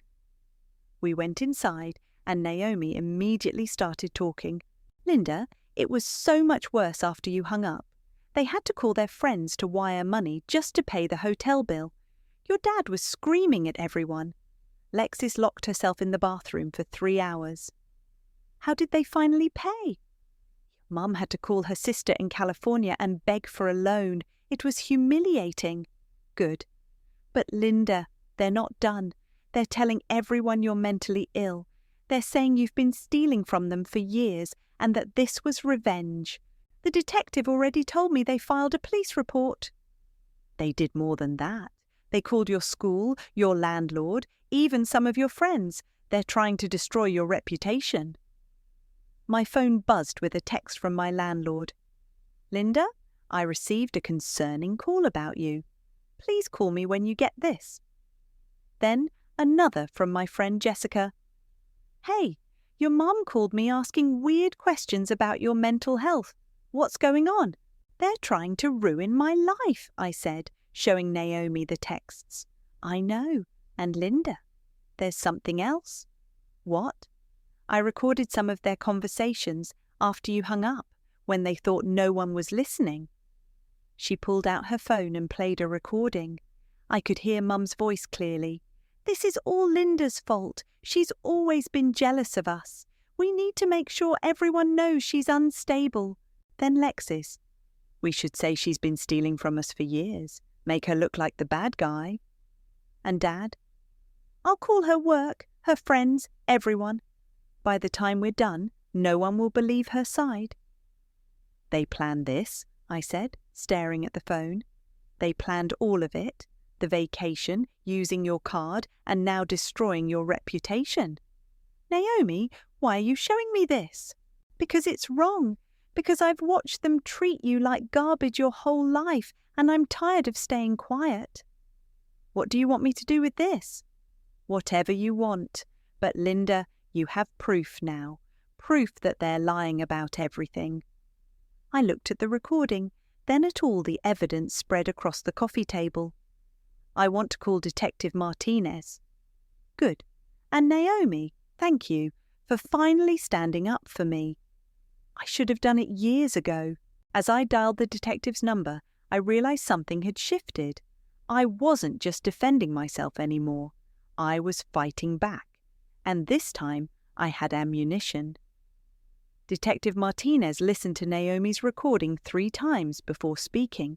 We went inside, and Naomi immediately started talking. Linda, it was so much worse after you hung up. They had to call their friends to wire money just to pay the hotel bill. Your dad was screaming at everyone. Lexis locked herself in the bathroom for 3 hours. How did they finally pay? Mum had to call her sister in California and beg for a loan. It was humiliating. Good. But Linda, they're not done. They're telling everyone you're mentally ill. They're saying you've been stealing from them for years and that this was revenge. The detective already told me they filed a police report. They did more than that. They called your school, your landlord, even some of your friends. They're trying to destroy your reputation. My phone buzzed with a text from my landlord. Linda, I received a concerning call about you. Please call me when you get this. Then another from my friend Jessica. Hey, your mum called me asking weird questions about your mental health. What's going on? They're trying to ruin my life, I said, showing Naomi the texts. I know. And Linda, there's something else. What? I recorded some of their conversations after you hung up, when they thought no one was listening. She pulled out her phone and played a recording. I could hear Mum's voice clearly. This is all Linda's fault. She's always been jealous of us. We need to make sure everyone knows she's unstable. Then Lexis. We should say she's been stealing from us for years. Make her look like the bad guy. And Dad? I'll call her work, her friends, everyone. By the time we're done, no one will believe her side. They planned this, I said, staring at the phone. They planned all of it. The vacation, using your card, and now destroying your reputation. Naomi, why are you showing me this? Because it's wrong. Because I've watched them treat you like garbage your whole life, and I'm tired of staying quiet. What do you want me to do with this? Whatever you want. But Linda, you have proof now. Proof that they're lying about everything. I looked at the recording, then at all the evidence spread across the coffee table. I want to call Detective Martinez. Good. And Naomi, thank you, for finally standing up for me. I should have done it years ago. As I dialed the detective's number, I realized something had shifted. I wasn't just defending myself anymore. I was fighting back. And this time, I had ammunition. Detective Martinez listened to Naomi's recording 3 times before speaking.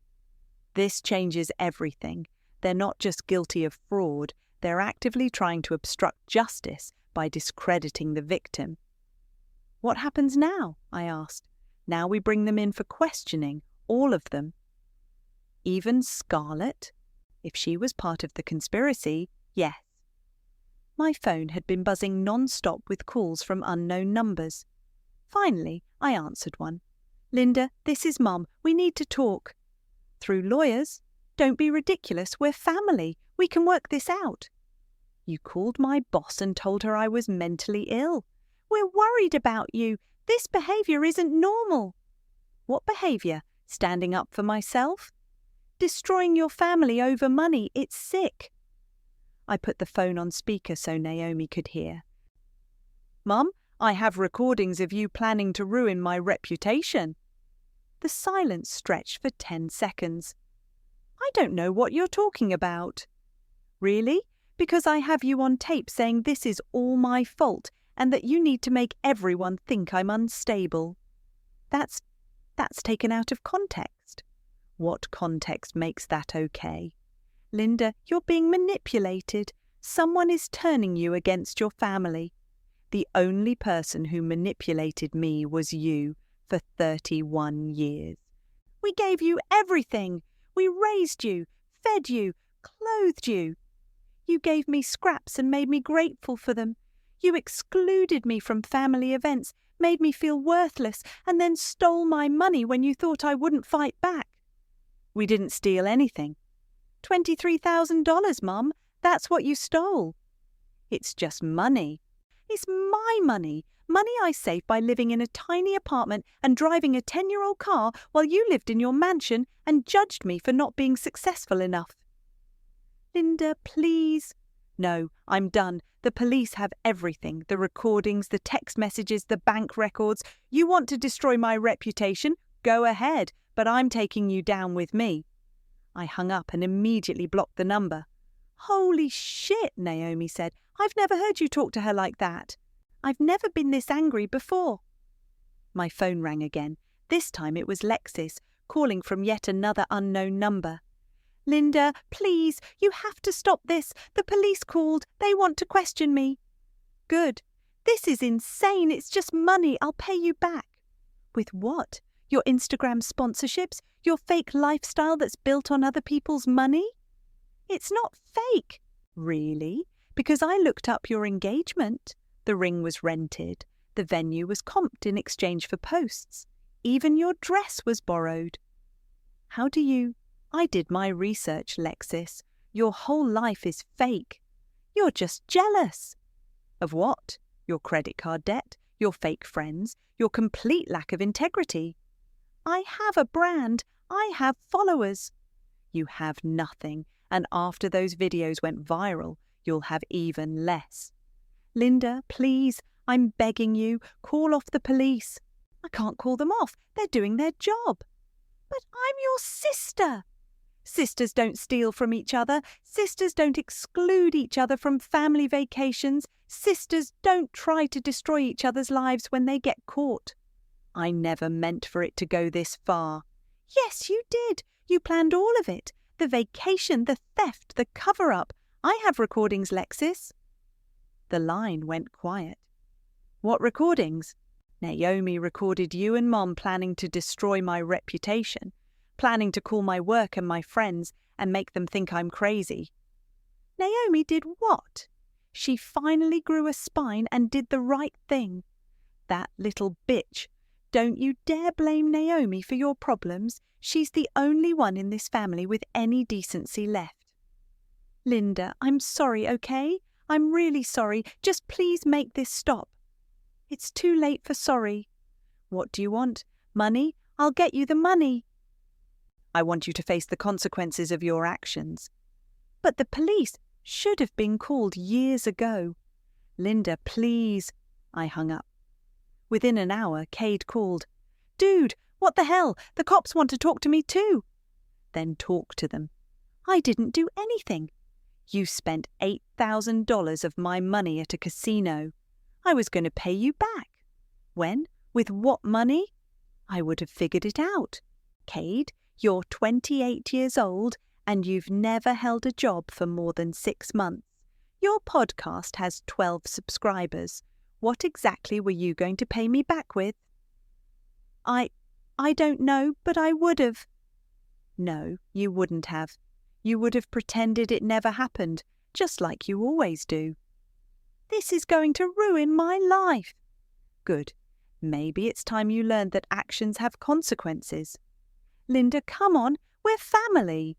This changes everything. They're not just guilty of fraud, they're actively trying to obstruct justice by discrediting the victim. What happens now? I asked. Now we bring them in for questioning, all of them. Even Scarlett? If she was part of the conspiracy, yes. My phone had been buzzing non-stop with calls from unknown numbers. Finally, I answered one. Linda, this is Mum. We need to talk. Through lawyers? Don't be ridiculous. We're family. We can work this out. You called my boss and told her I was mentally ill. We're worried about you. This behaviour isn't normal. What behaviour? Standing up for myself? Destroying your family over money. It's sick. I put the phone on speaker so Naomi could hear. Mum, I have recordings of you planning to ruin my reputation. The silence stretched for 10 seconds. I don't know what you're talking about. Really? Because I have you on tape saying this is all my fault and that you need to make everyone think I'm unstable. That's taken out of context. What context makes that okay? Linda, you're being manipulated. Someone is turning you against your family. The only person who manipulated me was you for 31 years. We gave you everything. We raised you, fed you, clothed you. You gave me scraps and made me grateful for them. You excluded me from family events, made me feel worthless, and then stole my money when you thought I wouldn't fight back. We didn't steal anything. $23,000, Mum. That's what you stole. It's just money. It's my money. Money I saved by living in a tiny apartment and driving a 10-year-old car while you lived in your mansion and judged me for not being successful enough. Linda, please. No, I'm done. The police have everything. The recordings, the text messages, the bank records. You want to destroy my reputation? Go ahead, but I'm taking you down with me. I hung up and immediately blocked the number. Holy shit, Naomi said. I've never heard you talk to her like that. I've never been this angry before. My phone rang again. This time it was Lexis, calling from yet another unknown number. Linda, please, you have to stop this. The police called. They want to question me. Good. This is insane. It's just money. I'll pay you back. With what? Your Instagram sponsorships? Your fake lifestyle that's built on other people's money? It's not fake. Really? Because I looked up your engagement. The ring was rented. The venue was comped in exchange for posts. Even your dress was borrowed. How do you... I did my research, Lexis. Your whole life is fake. You're just jealous. Of what? Your credit card debt? Your fake friends? Your complete lack of integrity? I have a brand. I have followers. You have nothing, and after those videos went viral, you'll have even less. Linda, please, I'm begging you, call off the police. I can't call them off. They're doing their job. But I'm your sister. Sisters don't steal from each other. Sisters don't exclude each other from family vacations. Sisters don't try to destroy each other's lives when they get caught. I never meant for it to go this far. Yes, you did. You planned all of it. The vacation, the theft, the cover-up. I have recordings, Lexis. The line went quiet. What recordings? Naomi recorded you and Mom planning to destroy my reputation, planning to call my work and my friends and make them think I'm crazy. Naomi did what? She finally grew a spine and did the right thing. That little bitch. Don't you dare blame Naomi for your problems. She's the only one in this family with any decency left. Linda, I'm sorry, okay? I'm really sorry. Just please make this stop. It's too late for sorry. What do you want? Money? I'll get you the money. I want you to face the consequences of your actions. But the police should have been called years ago. Linda, please. I hung up. Within an hour, Cade called. Dude, what the hell? The cops want to talk to me too. Then talk to them. I didn't do anything. You spent $8,000 of my money at a casino. I was going to pay you back. When? With what money? I would have figured it out. Cade, you're 28 years old and you've never held a job for more than 6 months. Your podcast has 12 subscribers. What exactly were you going to pay me back with? I don't know, but I would have. No, you wouldn't have. You would have pretended it never happened, just like you always do. This is going to ruin my life. Good. Maybe it's time you learned that actions have consequences. Linda, come on, we're family.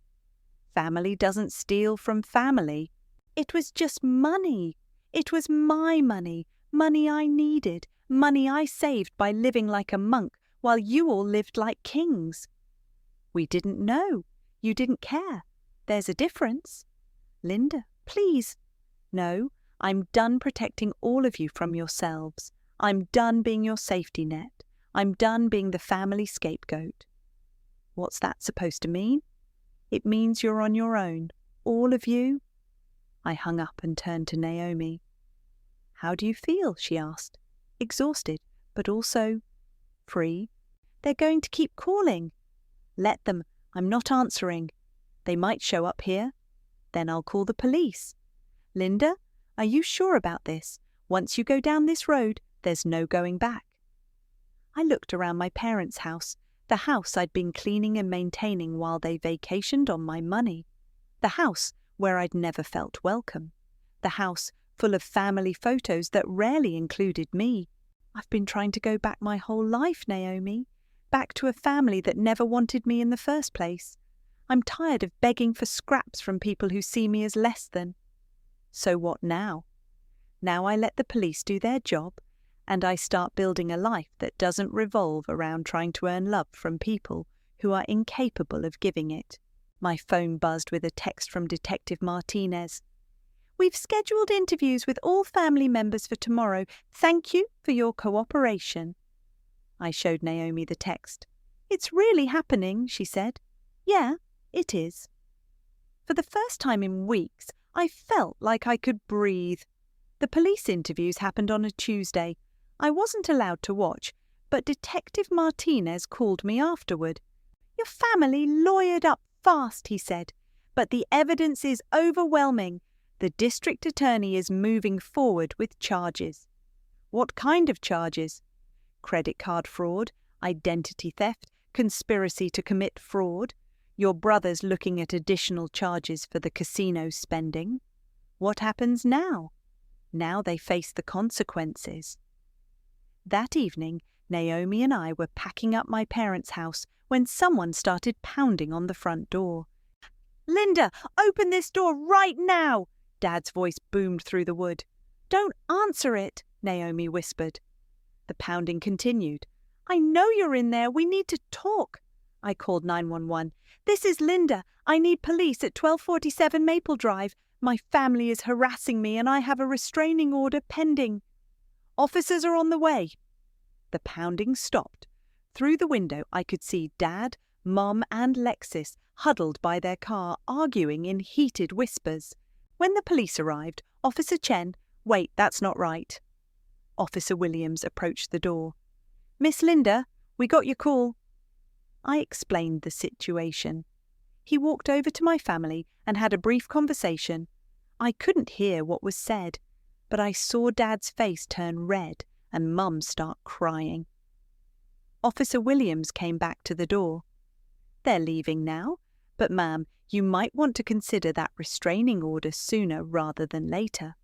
Family doesn't steal from family. It was just money. It was my money, money I needed, money I saved by living like a monk while you all lived like kings. We didn't know. You didn't care. There's a difference. Linda, please. No, I'm done protecting all of you from yourselves. I'm done being your safety net. I'm done being the family scapegoat. What's that supposed to mean? It means you're on your own, all of you. I hung up and turned to Naomi. How do you feel? She asked. Exhausted, but also free. They're going to keep calling. Let them. I'm not answering. They might show up here. Then I'll call the police. Linda, are you sure about this? Once you go down this road, there's no going back. I looked around my parents' house. The house I'd been cleaning and maintaining while they vacationed on my money. The house where I'd never felt welcome. The house full of family photos that rarely included me. I've been trying to go back my whole life, Naomi. Back to a family that never wanted me in the first place. I'm tired of begging for scraps from people who see me as less than. So what now? Now I let the police do their job, and I start building a life that doesn't revolve around trying to earn love from people who are incapable of giving it. My phone buzzed with a text from Detective Martinez. We've scheduled interviews with all family members for tomorrow. Thank you for your cooperation. I showed Naomi the text. It's really happening, she said. Yeah, it is. For the first time in weeks, I felt like I could breathe. The police interviews happened on a Tuesday. I wasn't allowed to watch, but Detective Martinez called me afterward. Your family lawyered up fast, he said, but the evidence is overwhelming. The district attorney is moving forward with charges. What kind of charges? Credit card fraud, identity theft, conspiracy to commit fraud. Your brother's looking at additional charges for the casino spending. What happens now? Now they face the consequences. That evening, Naomi and I were packing up my parents' house when someone started pounding on the front door. Linda, open this door right now! Dad's voice boomed through the wood. Don't answer it, Naomi whispered. The pounding continued. I know you're in there. We need to talk. I called 911. This is Linda. I need police at 1247 Maple Drive. My family is harassing me and I have a restraining order pending. Officers are on the way. The pounding stopped. Through the window I could see Dad, Mum and Lexis huddled by their car arguing in heated whispers. When the police arrived, Officer Chen, wait, that's not right. Officer Williams approached the door. Miss Linda, we got your call. I explained the situation. He walked over to my family and had a brief conversation. I couldn't hear what was said, but I saw Dad's face turn red and Mum start crying. Officer Williams came back to the door. They're leaving now, but ma'am, you might want to consider that restraining order sooner rather than later.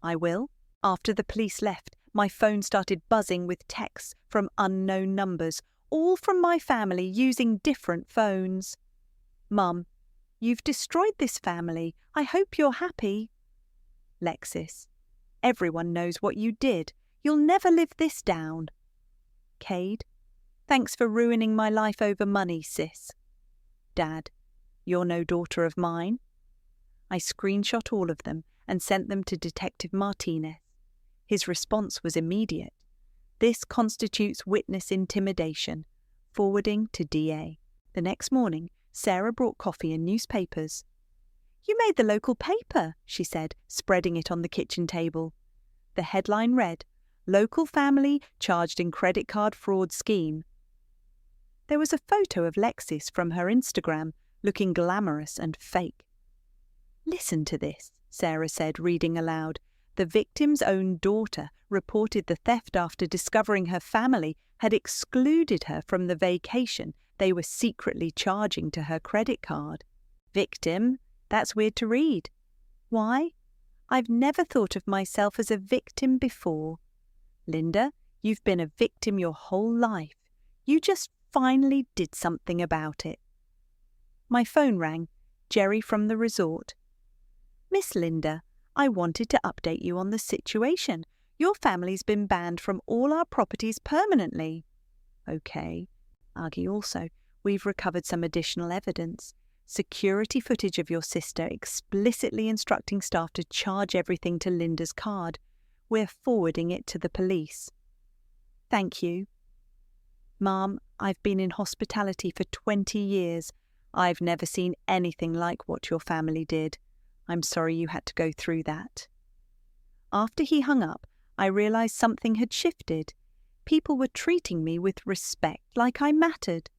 I will. After the police left, my phone started buzzing with texts from unknown numbers, all from my family using different phones. Mum, you've destroyed this family. I hope you're happy. Lexis, everyone knows what you did. You'll never live this down. Cade, thanks for ruining my life over money, sis. Dad, you're no daughter of mine. I screenshot all of them and sent them to Detective Martinez. His response was immediate. This constitutes witness intimidation. Forwarding to DA. The next morning, Sarah brought coffee and newspapers. You made the local paper, she said, spreading it on the kitchen table. The headline read, Local family charged in credit card fraud scheme. There was a photo of Lexis from her Instagram, looking glamorous and fake. Listen to this, Sarah said, reading aloud. The victim's own daughter reported the theft after discovering her family had excluded her from the vacation they were secretly charging to her credit card. Victim? That's weird to read. Why? I've never thought of myself as a victim before. Linda, you've been a victim your whole life. You just finally did something about it. My phone rang. Jerry from the resort. Miss Linda, I wanted to update you on the situation. Your family's been banned from all our properties permanently. Okay. Augie also, we've recovered some additional evidence. Security footage of your sister explicitly instructing staff to charge everything to Linda's card. We're forwarding it to the police. Thank you. Mom, I've been in hospitality for 20 years. I've never seen anything like what your family did. I'm sorry you had to go through that. After he hung up, I realized something had shifted. People were treating me with respect, like I mattered.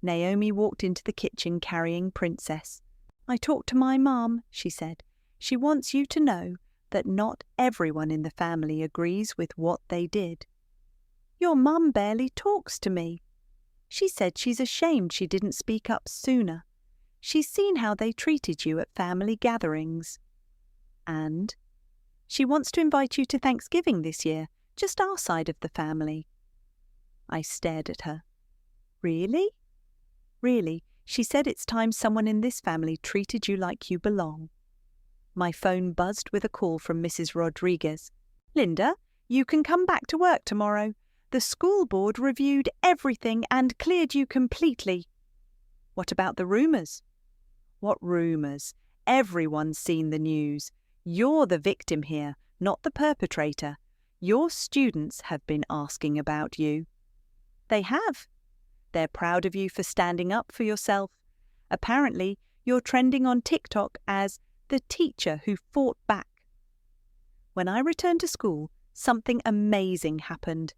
Naomi walked into the kitchen carrying Princess. I talked to my mom, she said. She wants you to know that not everyone in the family agrees with what they did. Your mum barely talks to me. She said she's ashamed she didn't speak up sooner. She's seen how they treated you at family gatherings. And she wants to invite you to Thanksgiving this year, just our side of the family. I stared at her. Really? Really, she said it's time someone in this family treated you like you belong. My phone buzzed with a call from Mrs. Rodriguez. Linda, you can come back to work tomorrow. The school board reviewed everything and cleared you completely. What about the rumours? What rumours? Everyone's seen the news. You're the victim here, not the perpetrator. Your students have been asking about you. They have. They're proud of you for standing up for yourself. Apparently, you're trending on TikTok as the teacher who fought back. When I returned to school, something amazing happened.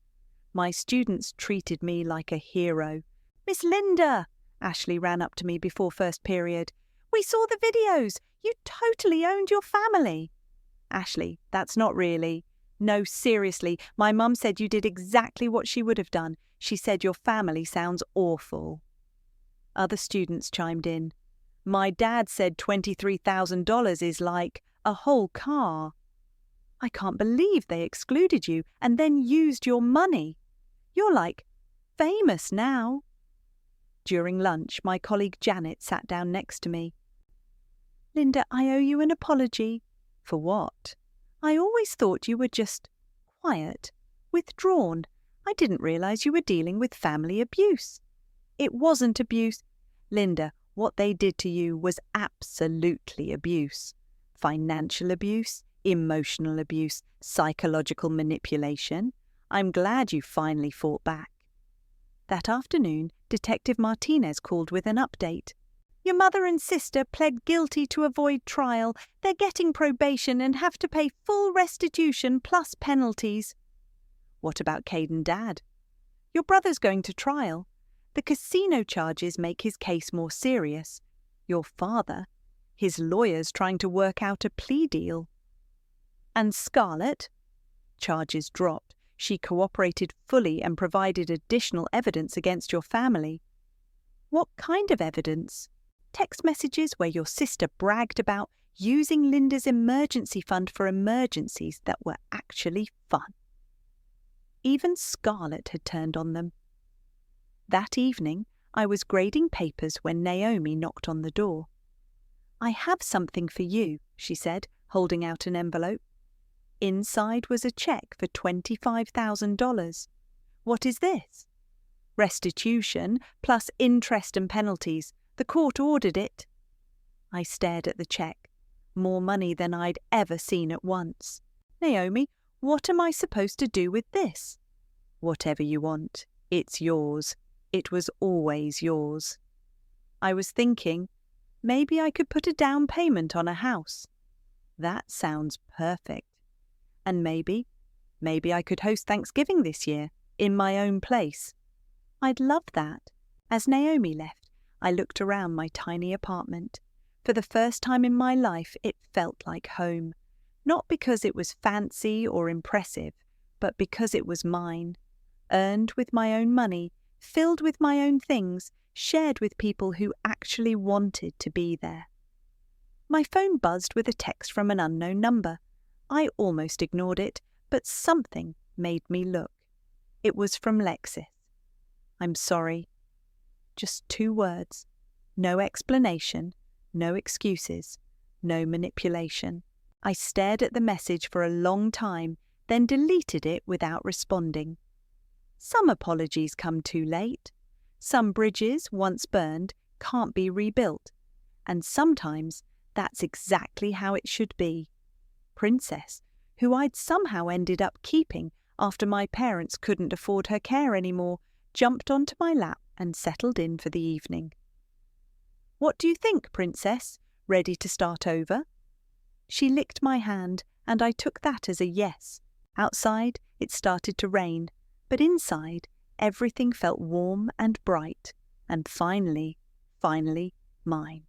My students treated me like a hero. Miss Linda, Ashley ran up to me before first period. We saw the videos. You totally owned your family. Ashley, that's not really. No, seriously, my mum said you did exactly what she would have done. She said your family sounds awful. Other students chimed in. My dad said $23,000 is like a whole car. I can't believe they excluded you and then used your money. You're like famous now. During lunch, my colleague Janet sat down next to me. Linda, I owe you an apology. For what? I always thought you were just quiet, withdrawn. I didn't realize you were dealing with family abuse. It wasn't abuse. Linda, what they did to you was absolutely abuse. Financial abuse, emotional abuse, psychological manipulation. I'm glad you finally fought back. That afternoon, Detective Martinez called with an update. Your mother and sister pled guilty to avoid trial. They're getting probation and have to pay full restitution plus penalties. What about Cade and Dad? Your brother's going to trial. The casino charges make his case more serious. Your father, his lawyer's trying to work out a plea deal. And Scarlett? Charges dropped. She cooperated fully and provided additional evidence against your family. What kind of evidence? Text messages where your sister bragged about using Linda's emergency fund for emergencies that were actually fun. Even Scarlett had turned on them. That evening, I was grading papers when Naomi knocked on the door. I have something for you, she said, holding out an envelope. Inside was a check for $25,000. What is this? Restitution plus interest and penalties. The court ordered it. I stared at the check. More money than I'd ever seen at once. Naomi, what am I supposed to do with this? Whatever you want. It's yours. It was always yours. I was thinking, maybe I could put a down payment on a house. That sounds perfect. And maybe I could host Thanksgiving this year, in my own place. I'd love that. As Naomi left, I looked around my tiny apartment. For the first time in my life, it felt like home. Not because it was fancy or impressive, but because it was mine. Earned with my own money, filled with my own things, shared with people who actually wanted to be there. My phone buzzed with a text from an unknown number. I almost ignored it, but something made me look. It was from Lexis. I'm sorry. Just 2 words. No explanation, no excuses, no manipulation. I stared at the message for a long time, then deleted it without responding. Some apologies come too late. Some bridges, once burned, can't be rebuilt. And sometimes that's exactly how it should be. Princess, who I'd somehow ended up keeping after my parents couldn't afford her care anymore, jumped onto my lap and settled in for the evening. What do you think, Princess? Ready to start over? She licked my hand, and I took that as a yes. Outside, it started to rain, but inside, everything felt warm and bright, and finally, mine.